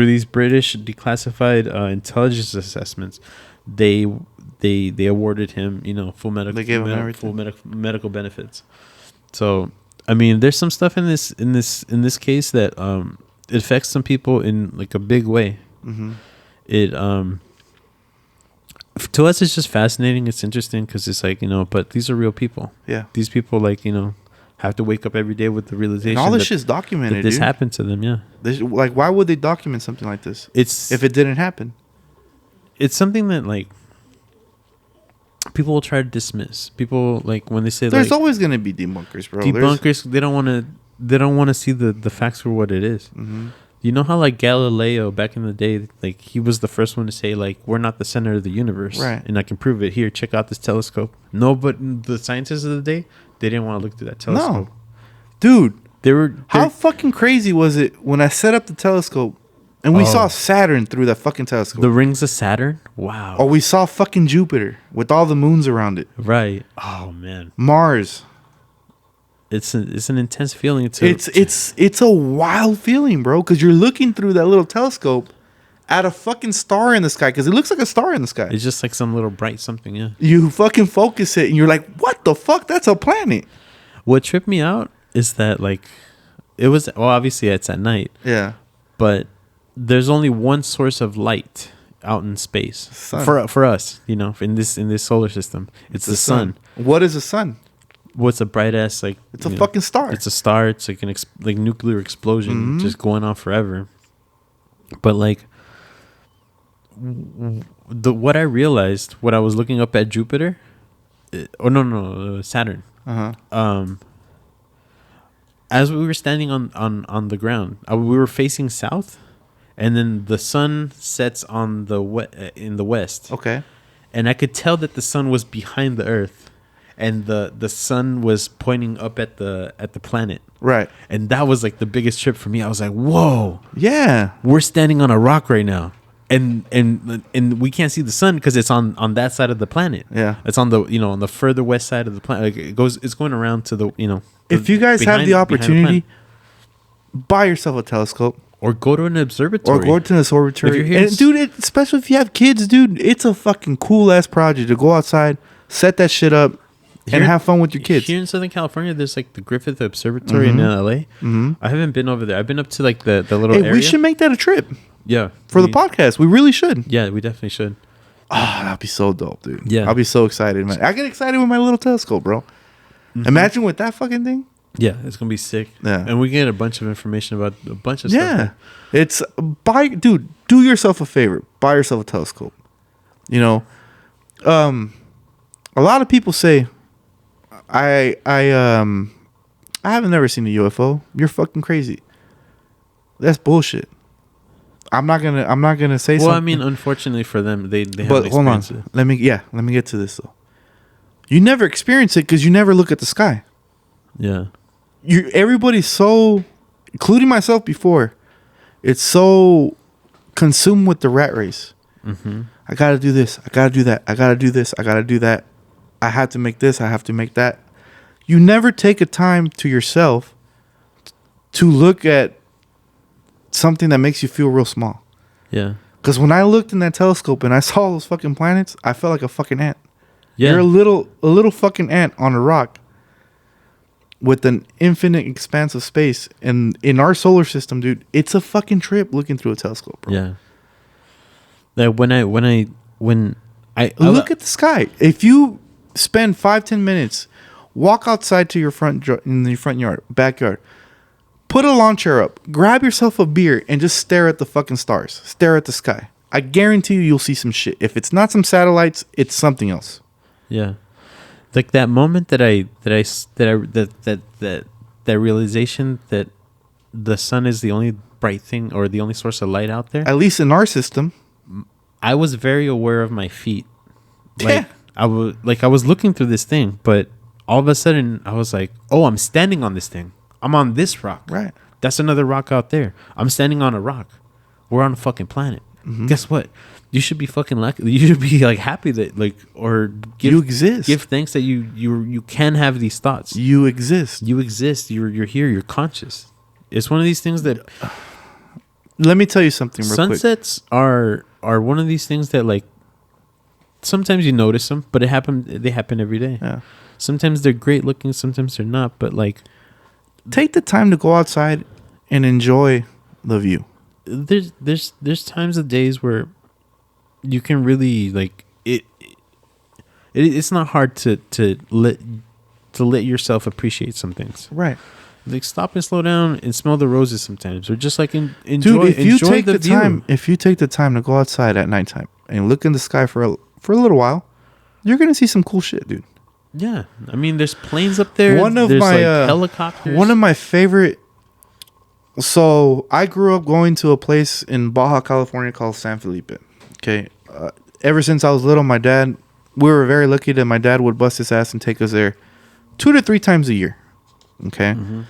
these British declassified intelligence assessments, they awarded him, full medical, They gave him everything. full medical benefits. So, I mean, there's some stuff in this case that it affects some people in like a big way. Mm-hmm. It to us it's just fascinating. It's interesting because it's like, but these are real people. Yeah. These people have to wake up every day with the realization And all this that, shit's documented, that this dude. happened to them. Yeah, Like, why would they document something like this if it didn't happen? it's something that like people will try to dismiss. People like when they say There's like always gonna be debunkers, bro. debunkers, they don't want to see the facts for what it is. Mm-hmm. You know how like Galileo back in the day, like he was the first one to say like we're not the center of the universe, Right? And I can prove it. Here, check out this telescope. No, but the scientists of the day, they didn't want to look through that telescope. No, dude. How They're fucking crazy was it when I set up the telescope and we Oh. saw Saturn through that fucking telescope? the rings of Saturn. Wow. Or we saw fucking Jupiter with all the moons around it. Right. Oh man, Mars. it's an intense feeling. It's a wild feeling, bro, because you're looking through that little telescope at a fucking star in the sky, because it looks like a star in the sky. It's just like some little bright something. Yeah. You fucking focus it and you're like, what the fuck? That's a planet. What tripped me out is that like it was obviously it's at night, Yeah. but there's only one source of light out in space Sun. for us. In this solar system, it's the sun. What is the sun? What's a bright ass like? It's a fucking star. It's a star. It's like like nuclear explosion just going on forever. But like what I realized when I was looking up at Jupiter, Saturn. Uh-huh. As we were standing on the ground, we were facing south, and then the sun sets on in the west. Okay. And I could tell that the sun was behind the Earth, and the sun was pointing up at the planet. Right. And that was like the biggest trip for me. I was like, "Whoa, Yeah. we're standing on a rock right now." And we can't see the sun because it's on that side of the planet. Yeah. It's on the on the further west side of the planet. Like it's going around to the If you guys have the behind opportunity, planet. buy yourself a telescope Or go to an observatory. or go to an If you're observatory. here And dude, especially if you have kids, dude, it's a fucking cool ass project to go outside, set that shit up, and Here- have fun with your kids. Here in Southern California, there's like the Griffith Observatory in LA. Mhm. I haven't been over there. I've been up to like the little Hey, area. we should make that a trip Yeah. for the podcast. We really should. Yeah, we definitely should. Ah, that'd be so dope, dude. Yeah. I'll be so excited, man. I get excited with my little telescope, bro. Imagine with that fucking thing. Yeah, it's gonna be sick. Yeah. And we get a bunch of information about a bunch of stuff. Yeah. It's dude, do yourself a favor. Buy yourself a telescope. A lot of people say I haven't never seen a UFO. You're fucking crazy. That's bullshit. I'm not gonna say Well, something. I mean, unfortunately for them, they haven't but hold on. experienced it. Let me get to this though. You never experience it because you never look at the sky. Yeah. Everybody's so, including myself before, it's so consumed with the rat race. Mm-hmm. I gotta do this. I gotta do that. I gotta do this. I gotta do that. I have to make this. I have to make that. You never take a time to yourself to look at something that makes you feel real small. Yeah. Because when I looked in that telescope and I saw those fucking planets, I felt like a fucking ant. Yeah. You're a little fucking ant on a rock with an infinite expanse of space. And in our solar system, dude, it's a fucking trip looking through a telescope, bro. Yeah. That when I Look at the sky. If you spend 5-10 minutes, walk outside to your in the front yard, backyard, put a lawn chair up, grab yourself a beer, and just stare at the fucking stars. Stare at the sky. I guarantee you'll see some shit. If it's not some satellites, it's something else. Yeah. Like that moment that realization that the sun is the only bright thing or the only source of light out there. At least in our system. I was very aware of my feet. Like Yeah. I was looking through this thing, but all of a sudden I was like, "Oh, I'm standing on this thing. I'm on this rock. Right. That's another rock out there. I'm standing on a rock. We're on a fucking planet. Mm-hmm. Guess what? You should be fucking lucky. You should be like happy that You exist. Give thanks that you can have these thoughts. You exist. You exist. You're here. You're conscious. It's one of these things that Let me tell you something real quick. sunsets are one of these things that like sometimes you notice them, but they happen every day. Yeah. Sometimes they're great looking, sometimes they're not, but like Take the time to go outside and enjoy the view. there's times of days where you can really like it's not hard to let yourself appreciate some things. Right. Like stop and slow down and smell the roses sometimes, or just like enjoy. Dude, if you enjoy take the view. time, if you take the time to go outside at nighttime and look in the sky for a little while, you're gonna see some cool shit, dude. Yeah, I mean, there's planes up there. One of there's my like helicopters. One of my favorite. So I grew up going to a place in Baja California called San Felipe. Okay, ever since I was little, we were very lucky that my dad would bust his ass and take us there 2 to 3 times a year. Okay. Mm-hmm.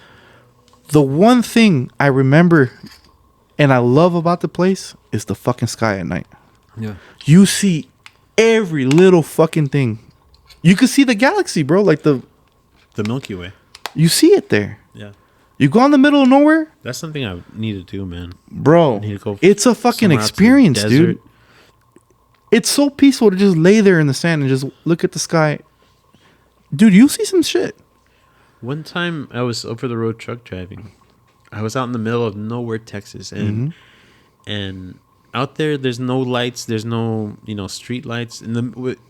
The one thing I remember and I love about the place is the fucking sky at night. Yeah. You see every little fucking thing. You can see the galaxy, bro. Like The Milky Way. you see it there. Yeah. You go in the middle of nowhere, That's something I need to do, man. bro. need to go It's a fucking somewhere out to the experience, dude. desert. It's so peaceful to just lay there in the sand and just look at the sky. Dude, you see some shit. One time I was over the road truck driving. I was out in the middle of nowhere, Texas, and out there's no lights, there's no street lights.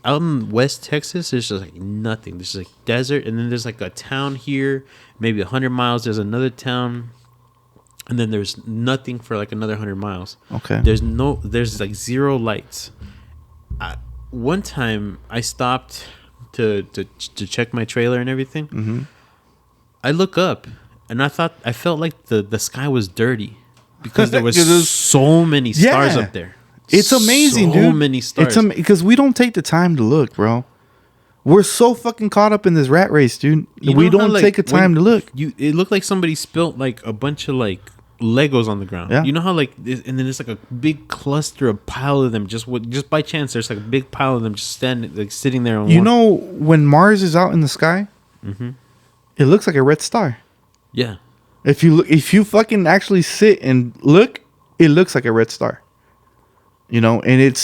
Out in West Texas, there's just like nothing. There's like desert, and then there's like a town here, maybe 100 miles. There's another town, and then there's nothing for like another 100 miles. Okay. There's like zero lights. One time I stopped to check my trailer and everything. Mm-hmm. I look up and I felt like the sky was dirty because there was 'Cause there's- so many stars Yeah. up there. It's amazing, so dude. So many stars. It's because we don't take the time to look, bro. We're so fucking caught up in this rat race, dude. You We know how, don't like, take the time to look. It looked like somebody spilt like a bunch of like Legos on the ground. Yeah. You know how like and then there's like a big cluster, a pile of them. Just by chance, there's like a big pile of them just sitting there. On You one. know, when Mars is out in the sky, it looks like a red star. Yeah. If you fucking actually sit and look, it looks like a red star. And it's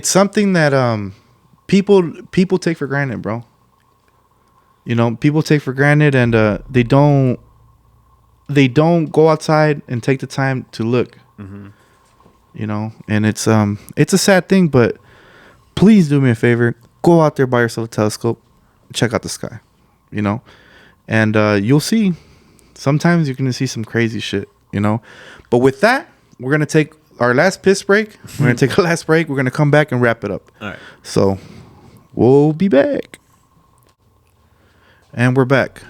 something that people take for granted, bro. People take for granted, and they don't go outside and take the time to look. And it's a sad thing, but please do me a favor, go out there, buy yourself a telescope, check out the sky. And you'll see. Sometimes you're gonna see some crazy shit. But with that, we're gonna take our last piss break. We're gonna take a last break. We're gonna come back and wrap it up. All right. So we'll be back. And we're back.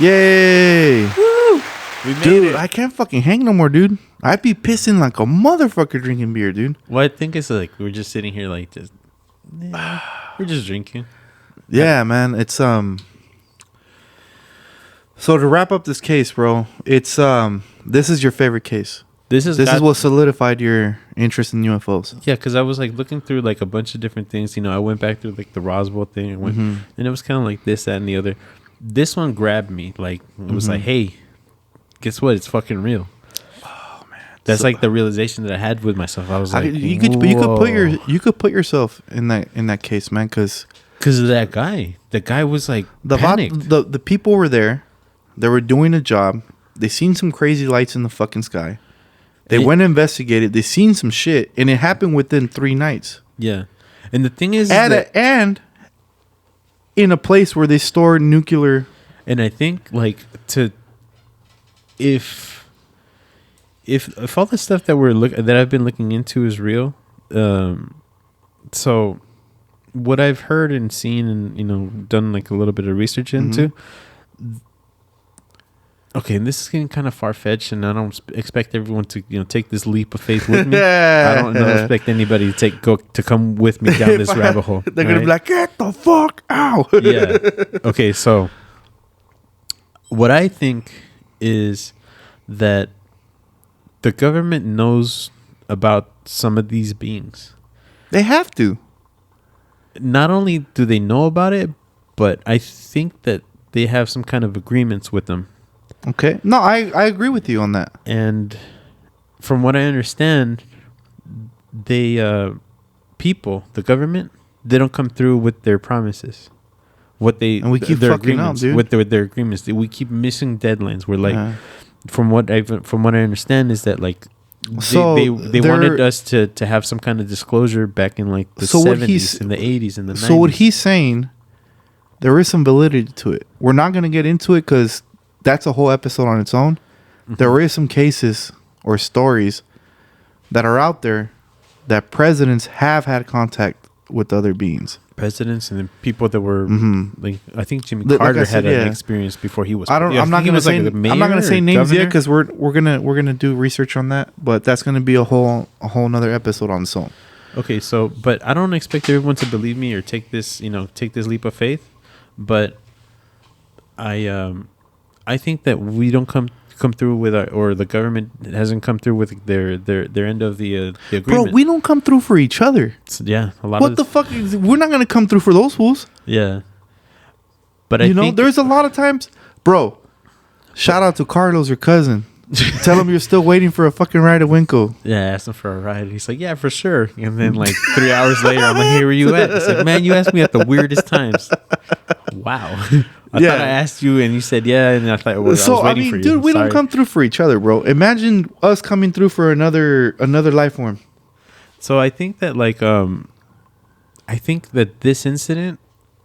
Yay! Woo! We made Dude, it. I can't fucking hang no more, dude. I'd be pissing like a motherfucker drinking beer, dude. Well, I think it's like we're just sitting here like just we're just drinking. Yeah, man. It's So to wrap up this case, bro, it's this is your favorite case. This is what solidified your interest in UFOs. Yeah, because I was like looking through like a bunch of different things. I went back through like the Roswell thing, and it was kind of like this, that, and the other. This one grabbed me. Like it was like, hey, guess what? It's fucking real. Oh man, That's like the realization that I had with myself. I was like, you could put yourself in that case, man, because of that guy. The guy was like panicked. the people were there. They were doing a job. They seen some crazy lights in the fucking sky. They went and investigated. They seen some shit, and it happened within 3 nights. Yeah, and the thing is, And in a place where they store nuclear. and I think like if all the stuff that I've been looking into is real, so what I've heard and seen and done like a little bit of research into. Okay, and this is getting kind of far-fetched, and I don't expect everyone to take this leap of faith with me. I don't expect anybody to come with me down this rabbit hole. They're gonna be like, "Get the fuck out!" Yeah. Okay, so what I think is that the government knows about some of these beings. They have to. Not only do they know about it, but I think that they have some kind of agreements with them. Okay. No, I agree with you on that. And from what I understand, they the government, they don't come through with their promises. And we keep their fucking up, agreements dude. with their agreements. We keep missing deadlines. We're like, from what I understand is that like So they wanted us to have some kind of disclosure back in like the 70s and the 80s and the 90s. So what he's saying, there is some validity to it. We're not going to get into it because that's a whole episode on its own. Mm-hmm. There is some cases or stories that are out there that presidents have had contact with other beings. Presidents and then people that were like, I think Jimmy Like I Carter said, had an yeah. experience before he was. I'm not going to say names yet because we're gonna do research on that. But that's going to be a whole nother episode on its own. Okay, so but I don't expect everyone to believe me or take this leap of faith, but I think that we don't come through with or the government hasn't come through with their end of the agreement. Bro, we don't come through for each other. Yeah, a lot What of the fuck? We're not going to come through for those fools. Yeah. But You know, there's a lot of times, bro. Shout out to Carlos, your cousin. Tell him you're still waiting for a fucking ride to Winco. Yeah, I asked him for a ride. He's like, yeah, for sure. And then like 3 hours later, I'm like, hey, where you at? He's like, man, you asked me at the weirdest times. Wow. I Yeah. thought I asked you and you said, yeah. And I thought, well, I was waiting for you. dude, we Sorry. don't come through for each other, bro. Imagine us coming through for another life form. So I think that like, I think that this incident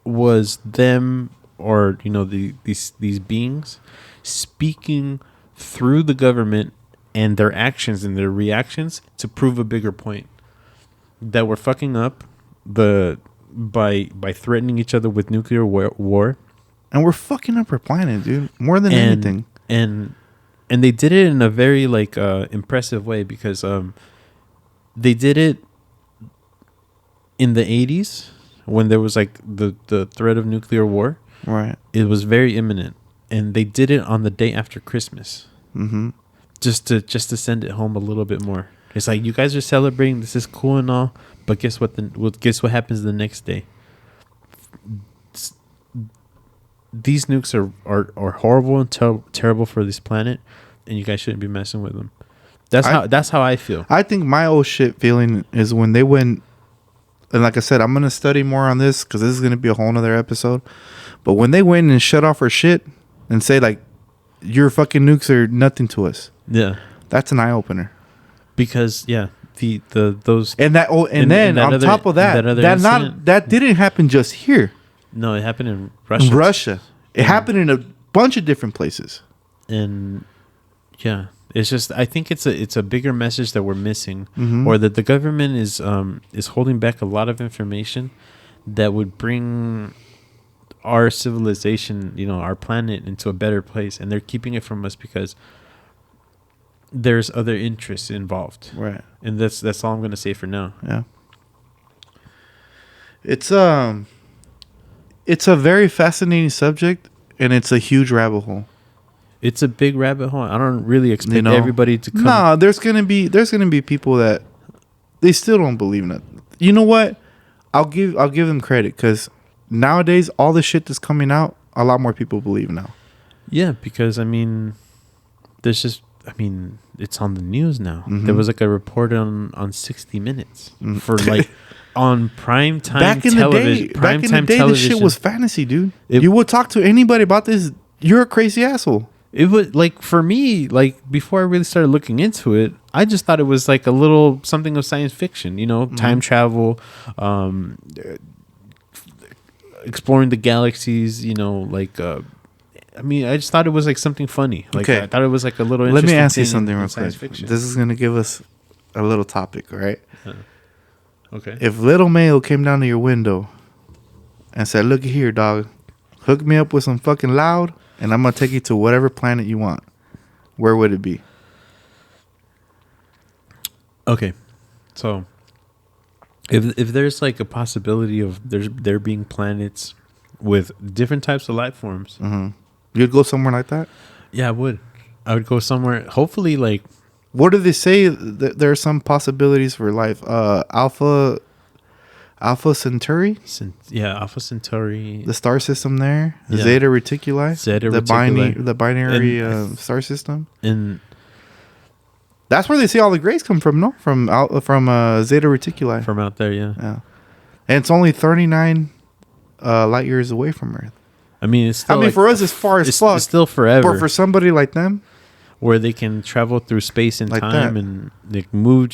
was them or, these beings speaking through the government and their actions and their reactions to prove a bigger point that we're fucking up by threatening each other with nuclear war, And we're fucking up our planet, dude. More than anything. and they did it in a very like impressive way because they did it in the 80s when there was like the threat of nuclear war. Right. It was very imminent, and they did it on the day after Christmas. Mm-hmm. Just to send it home a little bit more. It's like, you guys are celebrating, this is cool and all, but guess what? Guess what happens the next day? These nukes are horrible and terrible for this planet, and you guys shouldn't be messing with them. That's how I feel. I think my old shit feeling is when they went, and like I said, I'm gonna study more on this because this is gonna be a whole nother episode. But when they went and shut off our shit and say like, your fucking nukes are nothing to us. Yeah, That's an eye opener. because those And that then on top of that that didn't happen just here. no, it happened in Russia. In Russia. It happened in a bunch of different places. And yeah, it's just, I think it's a bigger message that we're missing, Mm-hmm. or that the government is holding back a lot of information that would bring our civilization, our planet, into a better place, and they're keeping it from us because there's other interests involved. Right. And that's all I'm gonna say for now. Yeah. It's a very fascinating subject, and it's a huge rabbit hole. It's a big rabbit hole. I don't really expect everybody to come. No, there's gonna be people that they still don't believe in it. You know what? I'll give them credit because nowadays all the shit that's coming out, a lot more people believe now. Yeah, because it's on the news now. Mm-hmm. There was like a report on 60 Minutes for like on prime time Back in television. the day, this shit was fantasy, dude. You would talk to anybody about this, you're a crazy asshole. It was like, for me, like before I really started looking into it, I just thought it was like a little something of science fiction, time travel, exploring the galaxies, I just thought it was like something funny. Like, Okay. I thought it was like a little Let interesting me ask you thing something in real science quick. fiction. This is gonna give us a little topic, all right? Okay. If Little Mayo came down to your window and said, "Look here, dog, hook me up with some fucking loud, and I'm gonna take you to whatever planet you want," where would it be? Okay, so if there's like a possibility of there being planets with different types of life forms, You'd go somewhere like that? yeah, I would go somewhere. Hopefully, like, What do they say? There are some possibilities for life. Alpha Alpha Centauri, Alpha Centauri. the star system there, Yeah. Zeta Reticuli, Zeta the Reticuli. the binary And- star system. And That's where they see all the grays come from, no? From Zeta Reticuli. from out there, yeah. Yeah, and it's only 39 light years away from Earth. I mean, it's still for us, it's far as fuck. It's still forever. But for somebody like them, where they can travel through space and Like time that. and like move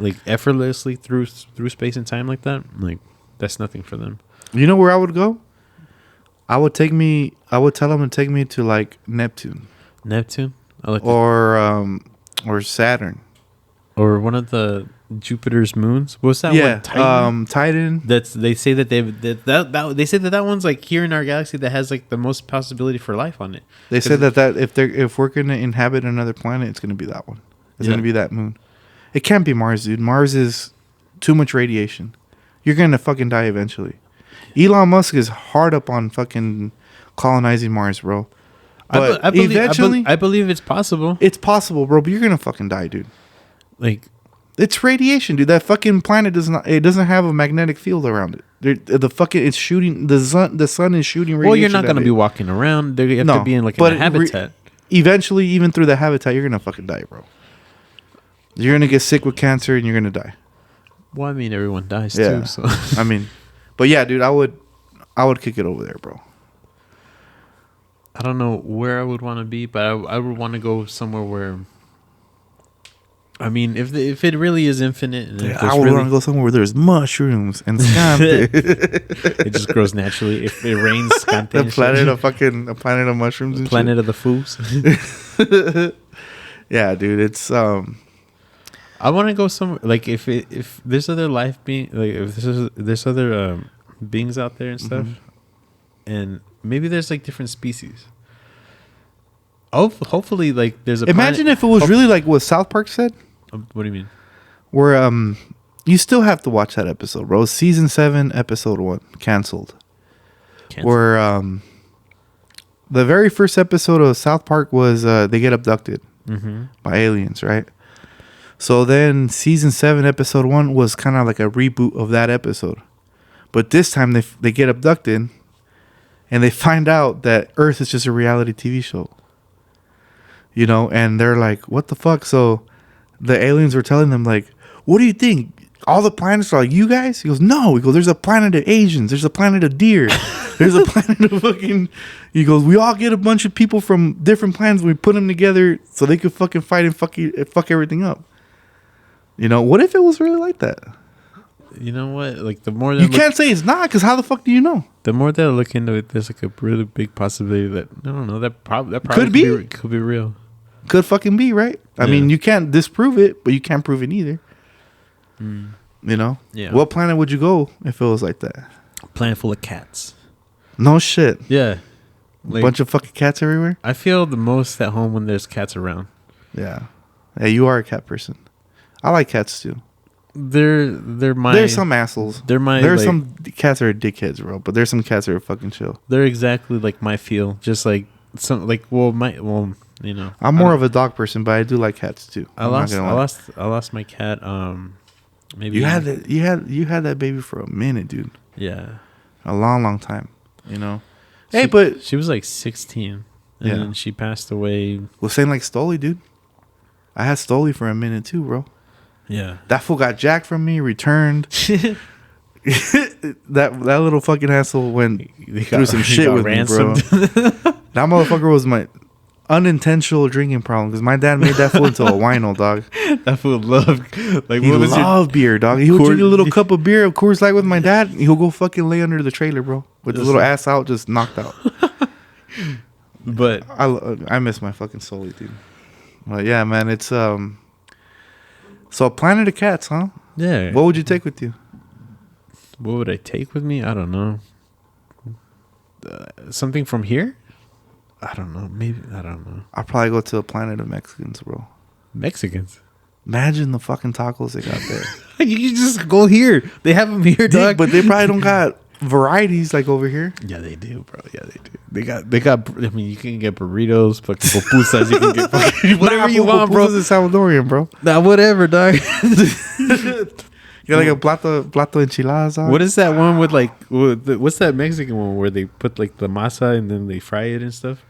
like effortlessly through space and time like that. Like that's nothing for them. you know where I would go? I would tell them to take me to like Neptune Neptune, I like or Saturn. or one of the Jupiter's moons. What's that Yeah, one? Titan? Titan. They say that they say that one's like here in our galaxy that has like the most possibility for life on it. They said that if we're gonna inhabit another planet, it's gonna be that one. It's Yeah. gonna be that moon. It can't be Mars, dude. Mars is too much radiation. You're gonna fucking die eventually. Elon Musk is hard up on fucking colonizing Mars, bro. But eventually, I believe it's possible. it's possible, bro. But you're gonna fucking die, dude. Like It's radiation, dude. That fucking planet doesn't have a magnetic field around it. It's shooting the sun is shooting radiation. well, you're not at gonna it. be walking around. They have No, to be in like but a habitat. Eventually, even through the habitat, you're gonna fucking die, bro. You're gonna get sick with cancer and you're gonna die. Well, I mean, everyone dies Yeah. too. So I mean, but yeah, dude, I would kick it over there, bro. I don't know where I would want to be, but I would want to go somewhere where. I mean, if it really is infinite, and if I there's would really, want to go somewhere where there's mushrooms and scampi. it just grows naturally. If it rains, a planet of mushrooms. And planet of the fools. shit. Yeah, dude, it's I want to go somewhere like if there's other life being like if there's other beings out there and stuff, and maybe there's like different species. Hopefully, like there's a. imagine planet, if it was really like what South Park said. What do you mean? Where you still have to watch that episode, bro. Season 7, episode 1, canceled. Where the very first episode of South Park was they get abducted by aliens, right? So then season 7, episode 1 was kind of like a reboot of that episode, but this time they get abducted, and they find out that Earth is just a reality TV show. You know, and they're like, "What the fuck?" So the aliens were telling them like, "What do you think? All the planets are like you guys?" He goes, "No." He goes, "There's a planet of Asians. There's a planet of deer. There's a planet of fucking." He goes, "We all get a bunch of people from different planets. We put them together so they could fucking fight and fuck everything up." You know, what if it was really like that? You know what? Like the more You can't say it's not, because how the fuck do you know? the more that I look into it, there's like a really big possibility that I don't know that probably Could be. could be real. Could fucking be, right? I Yeah. mean, you can't disprove it, but you can't prove it either. You know? Yeah. What planet would you go if it was like that? Planet full of cats. No shit. Yeah, like, Bunch of fucking cats everywhere? I feel the most at home when there's cats around. Yeah. Hey, you are a cat person. I like cats too. They're my. There's some assholes. There's There's some cats that are dickheads, bro. But there's some cats that are fucking chill. They're exactly like my feel. Just like some like you know. I'm more of a dog person, but I do like cats too. I I'm not lost gonna lie. I lost my cat. Maybe You had that baby for a minute, dude. Yeah. A long time. You know. She- Hey, but she was like 16, and Yeah. then she passed away. well, same like Stoli, dude. I had Stoli for a minute too, bro. Yeah. That fool got jacked from me, returned. that little fucking asshole went through some shit with me, bro. That motherfucker was my unintentional drinking problem because my dad made that fool into a wino, dog. That fool loved. Like He what was your loved beer, dog. He would Coors- drink a little cup of beer, of Coors Light with my dad. He'll go fucking lay under the trailer, bro, with his little ass out, just knocked out. But I miss my fucking Sully, dude. But yeah, man, it's so Planet of Cats, huh? yeah. What would you take with you? What would I take with me? I don't know. Something from here? I don't know. Maybe I don't know. I'll probably go to a planet of Mexicans, bro. Mexicans. Imagine the fucking tacos they got there. You can just go here. They have them here, dog. But they probably don't got varieties like over here. Yeah, they do, bro. Yeah, they do. They got. I mean, you can get burritos, fucking pupusas. You can get fucking whatever you want, bro. This is Salvadorian, bro. Nah, whatever, dog. You're like a plato enchiladas. What is that one with like? What's that Mexican one where they put like the masa and then they fry it and stuff?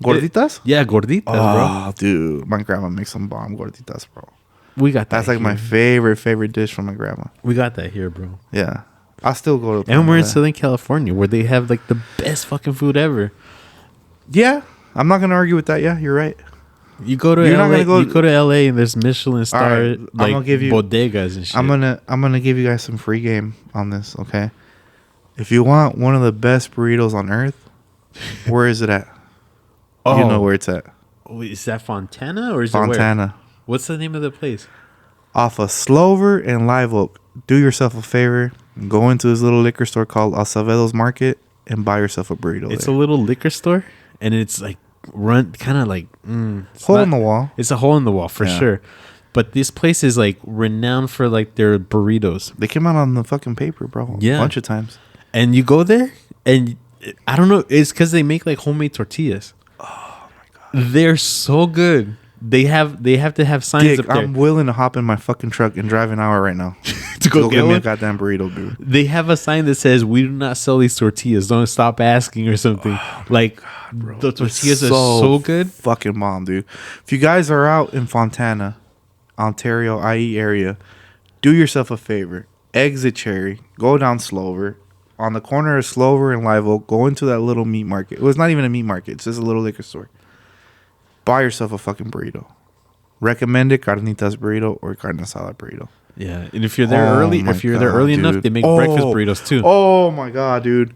Gorditas? Yeah, gorditas, bro. Oh, dude, my grandma makes some bomb gorditas, bro. We got that. That's like my favorite dish from my grandma. We got that here, bro. Yeah, I still go to. And we're in that. Southern California where they have like the best fucking food ever. Yeah, I'm not gonna argue with that. Yeah, you're right. You go to You're not LA, gonna go- you go to LA and there's Michelin star right, I'm like gonna give you- bodegas and shit. I'm gonna give you guys some free game on this. Okay, if you want one of the best burritos on earth, where is it at? Oh. You know where it's at. Wait, is that Fontana or is it where? Fontana, What's the name of the place? off of Slover and Live Oak. Do yourself a favor, go into this little liquor store called Acevedo's Market and buy yourself a burrito. It's there. a little liquor store and it's like run kind of like it's hole not- in the wall. It's a hole in the wall for Yeah. sure. But this place is like renowned for like their burritos. They came out on the fucking paper, bro. Yeah. A bunch of times. And you go there and I don't know, it's because they make like homemade tortillas. Oh my god. They're so good. They have to have signs Dick, up there. I'm willing to hop in my fucking truck and drive an hour right now To go get get me a one? goddamn burrito, dude. They have a sign that says we do not sell these tortillas. Don't stop asking or something. Like the tortillas It's are so good. Fucking bomb, dude. If you guys are out in Fontana, Ontario, IE area, do yourself a favor. Exit Cherry, go down Slover. On the corner of Slover and Live Oak, go into that little meat market. It was not even a meat market. It's just a little liquor store. Buy yourself a fucking burrito. Recommended carnitas burrito or carne asada burrito. Yeah, and if you're there Oh early, my if you're there God, early enough, dude. they make breakfast burritos too. Oh my god, dude!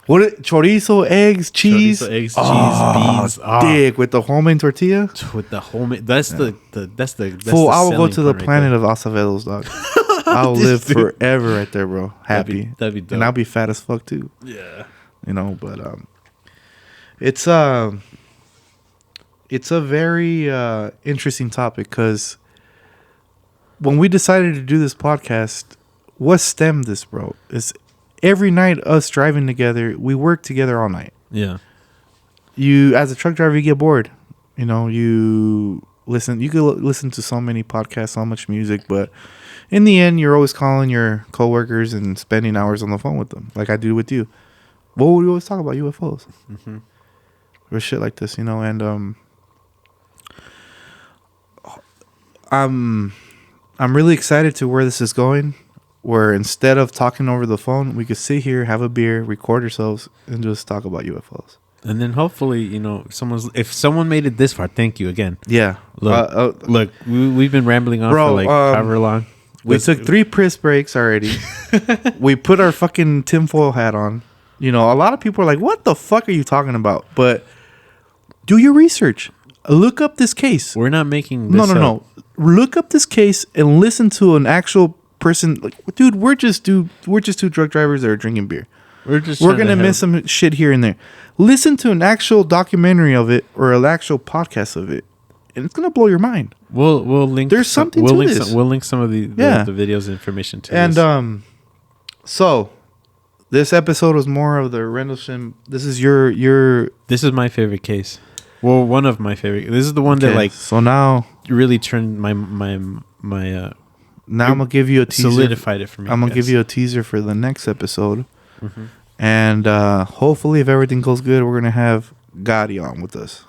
Chorizo, eggs, cheese, Chorizo, eggs, cheese, beans. Ah. dick with the homemade tortilla. With the homemade, that's the Fool, the I will go selling to the point right planet there. of Acevedo's, dog. I'll live forever right there, bro. Happy, That'd be dope. and I'll be fat as fuck too. Yeah. You know, but it's a very interesting topic because when we decided to do this podcast, what stemmed this, bro, is every night us driving together, we work together all night. Yeah. You, as a truck driver, you get bored. You know, you could listen to so many podcasts, so much music, but in the end, you're always calling your coworkers and spending hours on the phone with them, like I do with you. What would we always talk about? UFOs. Mm-hmm. Or shit like this, you know, and I'm really excited to where this is going, where instead of talking over the phone, we could sit here, have a beer, record ourselves, and just talk about UFOs. And then hopefully, you know, if someone made it this far, thank you again. Yeah. Look, we've been rambling on Bro, for like however long. We took 3 piss breaks already. We put our fucking tinfoil hat on. You know, a lot of people are like, what the fuck are you talking about? But do your research. Look up this case. We're not making this No. Look up this case and listen to an actual person. Like, dude, we're just two truck drivers that are drinking beer. We're Gonna miss some shit here and there. Listen to an actual documentary of it or an actual podcast of it, and it's gonna blow your mind. We'll link. There's something we'll to link this. We'll link some of the videos and information to And this. So this episode was more of the Rendelsham. This is your. This is my favorite case. Well, one of my favorite. This is the one that like So now really turned my now I'm gonna give you a teaser. solidified it for me. I'm gonna give you a teaser for the next episode, and hopefully, if everything goes good, we're gonna have Gotti on with us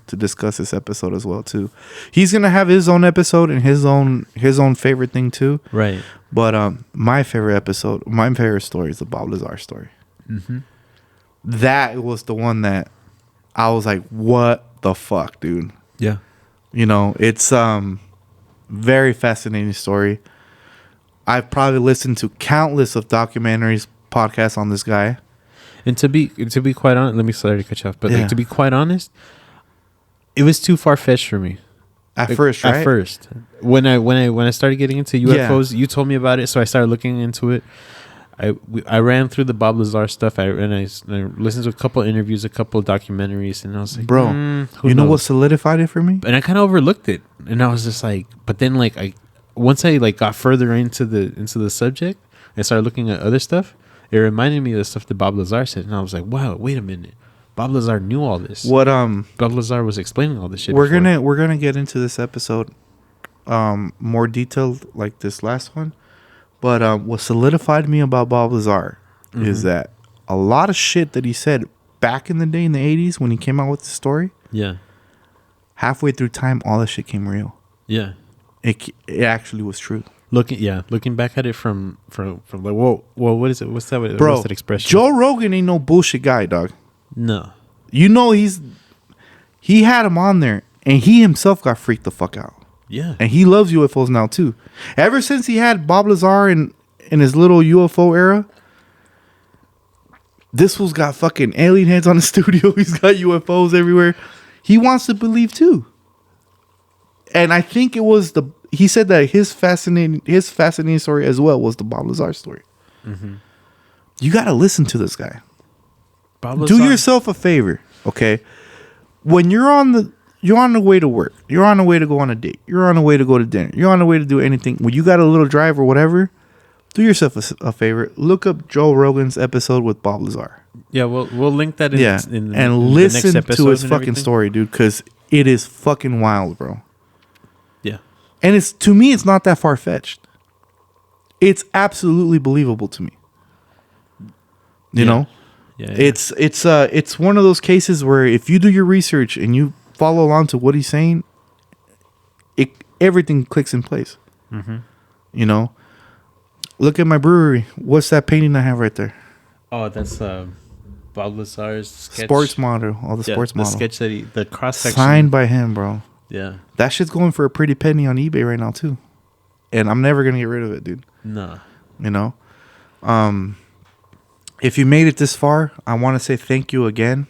to discuss this episode as well too. He's gonna have his own episode and his own favorite thing too. right. But my favorite story is the Bob Lazar story. That was the one that I was like, "What the fuck, dude?" Yeah. You know, it's very fascinating story. I've probably listened to countless of documentaries, podcasts on this guy. And to be quite honest, let me sorry to cut you off, but Yeah. like to be quite honest, it was too far fetched for me. At Like, first, right? At first, when I started getting into UFOs, you told me about it, so I started looking into it. I ran through the Bob Lazar stuff. I listened to a couple interviews, a couple documentaries, and I was like, Bro, who you know knows? what solidified it for me? And I kind of overlooked it, and I was just like, but then like once I like got further into the subject and started looking at other stuff, it reminded me of the stuff that Bob Lazar said, and I was like, wow, wait a minute, Bob Lazar knew all this. What Bob Lazar was explaining all this shit. we're before. gonna get into this episode more detailed like this last one, But what solidified me about Bob Lazar is that a lot of shit that he said back in the day in the 80s when he came out with the story, Yeah. halfway through time, all that shit came real. Yeah. It actually was true. Looking back at it from like, whoa, what is it? What's that? Bro, What's that expression? Joe Rogan ain't no bullshit guy, dog. No. You know he had him on there, and he himself got freaked the fuck out. Yeah. And he loves UFOs now too. Ever since he had Bob Lazar in his little UFO era, this fool's got fucking alien heads on the studio. He's got UFOs everywhere. He wants to believe too. And I think it was he said that his fascinating story as well was the Bob Lazar story. You got to listen to this guy. Bob Do Lazar- yourself a favor, okay? When you're on the way to work, you're on the way to go on a date, you're on the way to go to dinner, you're on the way to do anything. When you got a little drive or whatever, do yourself a favor. Look up Joe Rogan's episode with Bob Lazar. Yeah, we'll link that in. And the listen next to his episode and fucking everything. story, dude, because it is fucking wild, bro. Yeah. And to me, it's not that far fetched. It's absolutely believable to me. You know, Yeah. it's one of those cases where if you do your research and you follow along to what he's saying, everything clicks in place. You know, look at my brewery. What's that painting I have right there? Oh, that's Bob Lazar's sketch. Sports model. All the sports the model. sketch that the cross section. Signed by him, bro. Yeah. That shit's going for a pretty penny on eBay right now too, and I'm never gonna get rid of it, dude. No. You know, if you made it this far, I want to say thank you again.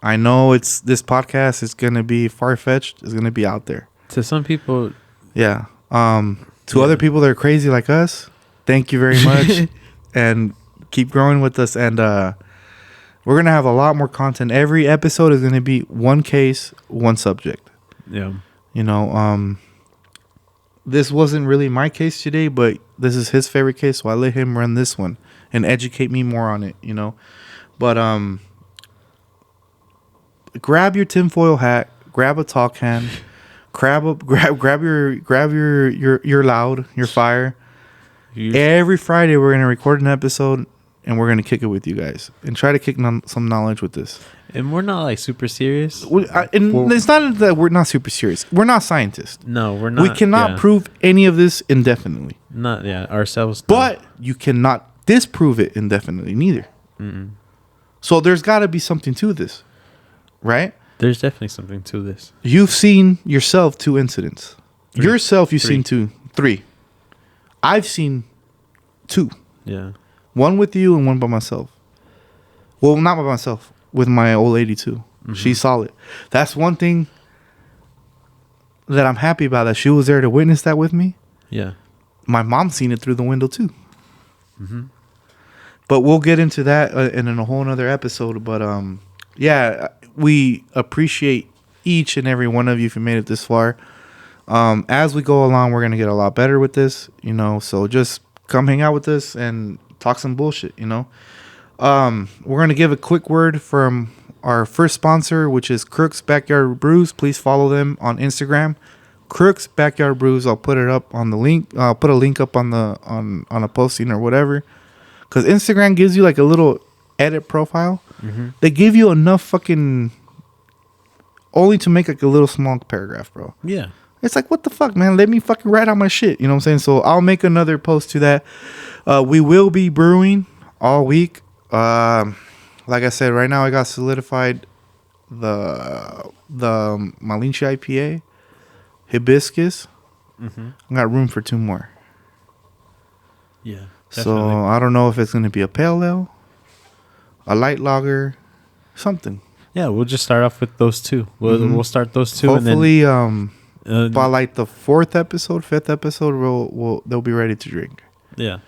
I know this podcast is gonna be far fetched. It's gonna be out there. To some people, Yeah. To other people that are crazy like us, thank you very much, and keep growing with us. And we're gonna have a lot more content. Every episode is gonna be one case, one subject. yeah. You know, this wasn't really my case today, but this is his favorite case, so I let him run this one and educate me more on it, you know. But grab your tinfoil hat, grab a talk can, grab your loud, your fire. Every Friday we're gonna record an episode and we're gonna kick it with you guys and try to kick some knowledge with this. And we're not like super serious. And it's not that we're not super serious. We're not scientists. No, we're not. We cannot yeah. prove any of this indefinitely. Not ourselves. But you cannot disprove it indefinitely neither. So there's got to be something to this, right? There's definitely something to this. You've seen yourself 2 incidents. Yourself, you've seen 3. I've seen 2. Yeah. One with you and one by myself. Well, not by myself. With my old lady too. She's solid. That's one thing that I'm happy about, that she was there to witness that with me. Yeah. My mom's seen it through the window too. But we'll get into that in a whole nother episode. But yeah, we appreciate each and every one of you if you made it this far. As we go along, we're gonna get a lot better with this, you know. So just come hang out with us and talk some bullshit, you know. We're gonna give a quick word from our first sponsor, which is Krookz Backyard Brewz. Please follow them on Instagram, Krookz Backyard Brewz. I'll put it up on the link. I'll put a link up on the on a posting or whatever, because Instagram gives you like a little edit profile. They give you enough fucking only to make like a little small paragraph, bro. Yeah. It's like, what the fuck, man? Let me fucking write out my shit. You know what I'm saying? So I'll make another post to that. We will be brewing all week. Like I said, right now I got solidified the Malinche IPA, hibiscus. I got room for 2 more. Yeah. So I don't know if it's going to be a pale ale, a light lager, something. Yeah, we'll just start off with those 2. We'll start those 2. Hopefully, and then, by like the 4th episode, 5th episode, they'll be ready to drink. yeah.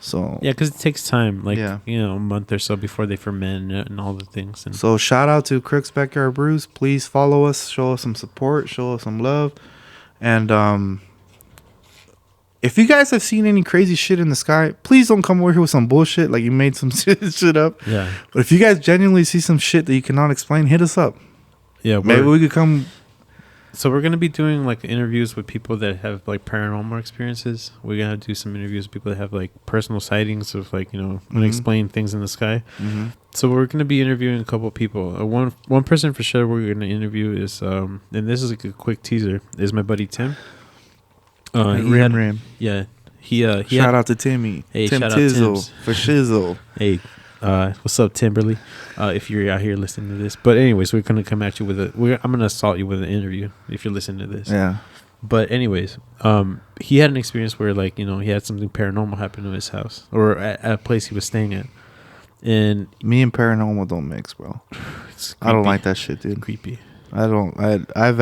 So Yeah, because it takes time, like, Yeah. you know, a month or so before they ferment and all the things. And So shout out to Krookz Backyard Brewz. Please follow us, show us some support, show us some love. And if you guys have seen any crazy shit in the sky, please don't come over here with some bullshit like you made some shit up. yeah. But if you guys genuinely see some shit that you cannot explain, hit us up. Yeah. Maybe we could come So we're gonna be doing like interviews with people that have like paranormal experiences. We're gonna do some interviews with people that have like personal sightings of like unexplained things in the sky. Mm-hmm. So we're gonna be interviewing a couple of people. One person for sure we're gonna interview is and this is like a quick teaser, is my buddy Tim. Rim. Yeah. He Shout out to Timmy. Hey, Tim shout out Tizzle Tims. for shizzle. Hey, what's up, Timberly? If you're out here listening to this, but anyways, we're gonna come at you with I'm gonna assault you with an interview if you're listening to this. Yeah. But anyways, he had an experience where like he had something paranormal happen to his house or at a place he was staying at, and Me and paranormal don't mix, bro. it's I don't creepy. like that shit, dude. Creepy. I don't. I've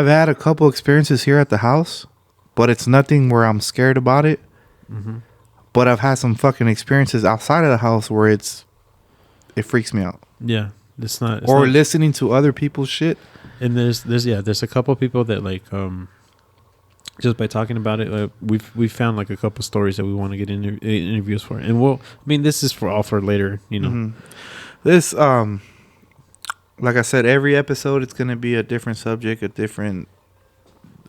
had a couple experiences here at the house, but it's nothing where I'm scared about it. Mm-hmm. But I've had some fucking experiences outside of the house where it freaks me out. Yeah, it's not. Or listening to other people's shit. And there's a couple of people that like just by talking about it, we've found like a couple stories that we want to get interviews for, and this is for later, Mm-hmm. This like I said, every episode it's gonna be a different subject, a different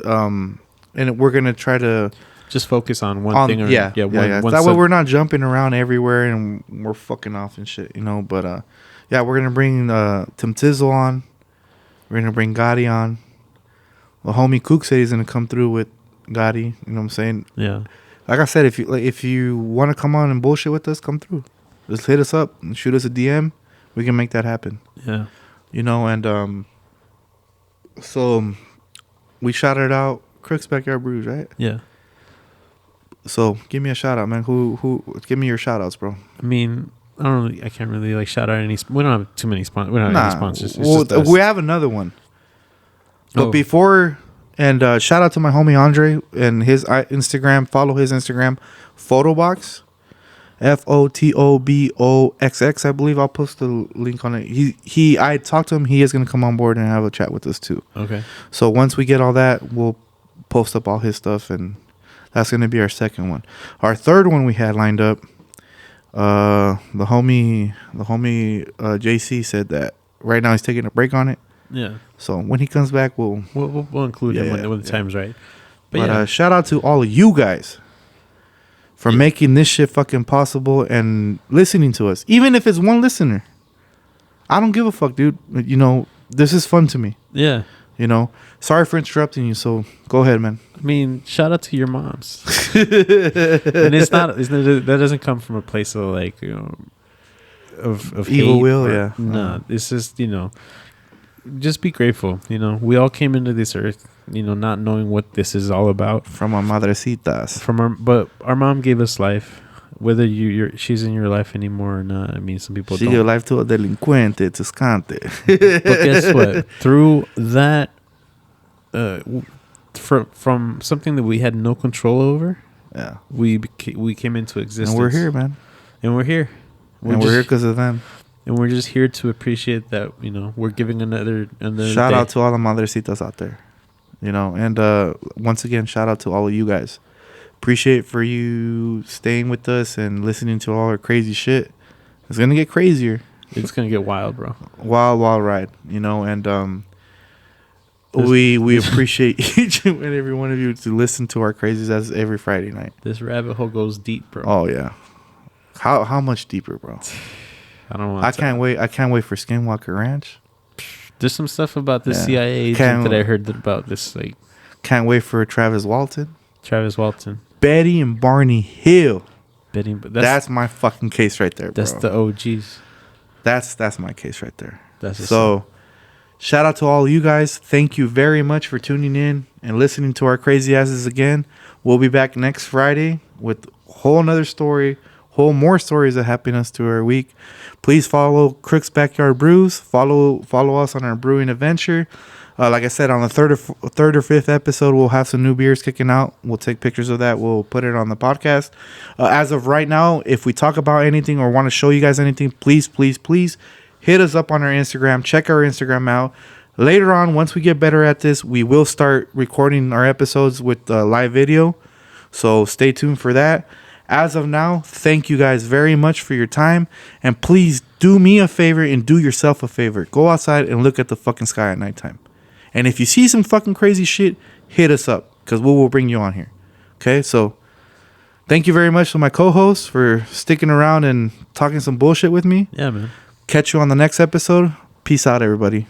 and we're gonna try to just focus on one thing. Or, One that way we're not jumping around everywhere and we're fucking off and shit, But we're gonna bring Tim Tizzle on. We're gonna bring Gotti on. The homie Krookz said he's gonna come through with Gotti. You know what I'm saying? Yeah. Like I said, if you want to come on and bullshit with us, come through. Just hit us up and shoot us a DM. We can make that happen. Yeah. And so we shouted out Krookz Backyard Brewz, right? Yeah. So give me a shout out, man. Who? Give me your shout outs, bro. I can't really like shout out any. We don't have too many sponsors. We don't have any sponsors. It's just us. We have another one. But Oh. before, and shout out to my homie Andre and his Instagram. Follow his Instagram, Photobox, FOTOBOXX. I believe I'll post the link on it. I talked to him. He is gonna come on board and have a chat with us too. Okay. So once we get all that, we'll post up all his stuff, and that's gonna be our second one. Our third one we had lined up. The homie JC said that right now he's taking a break on it. Yeah. So when he comes back, we'll include him when the time's right. But shout out to all of you guys for making this shit fucking possible and listening to us. Even if it's one listener. I don't give a fuck, dude. This is fun to me. Yeah. Sorry for interrupting you, so go ahead, man. Shout out to your moms. And that doesn't come from a place of like, of Evil hate will, or- yeah. No, it's just, just be grateful. We all came into this earth, not knowing what this is all about. From our madrecitas. But our mom gave us life, whether she's in your life anymore or not. Some people She don't. gave life to a delincuente, to scante. But guess what? Through that, from something that we had no control over, Yeah. we came into existence. And we're here, man. And we're here. We're here because of them. And we're just here to appreciate that, we're giving another Shout day. out to all the madrecitas out there. And once again, shout out to all of you guys. Appreciate for you staying with us and listening to all our crazy shit. It's going to get crazier. It's going to get wild, bro. Wild ride, and we appreciate each and every one of you to listen to our crazies as every Friday night. This rabbit hole goes deep, bro. Oh yeah. How much deeper, bro? I don't want I can't wait for Skinwalker Ranch. There's some stuff about the Yeah. CIA agent that I heard about this, like Can't wait for Travis Walton. Betty and Barney Hill. but That's my fucking case right there, bro. that's the OGs. That's my case right there. That's So shout out to all of you guys. Thank you very much for tuning in and listening to our crazy asses again. We'll be back next Friday with whole another story, whole more stories that happen us to our week. Please follow Krookz Backyard Brewz. Follow us on our brewing adventure. Like I said, on the third or fifth episode, we'll have some new beers kicking out. We'll take pictures of that. We'll put it on the podcast. As of right now, if we talk about anything or want to show you guys anything, please hit us up on our Instagram. Check our Instagram out. Later on, once we get better at this, we will start recording our episodes with live video. So stay tuned for that. As of now, thank you guys very much for your time. And please do me a favor and do yourself a favor. Go outside and look at the fucking sky at nighttime. And if you see some fucking crazy shit, hit us up because we will bring you on here. Okay, so thank you very much to my co-host for sticking around and talking some bullshit with me. Yeah, man. Catch you on the next episode. Peace out, everybody.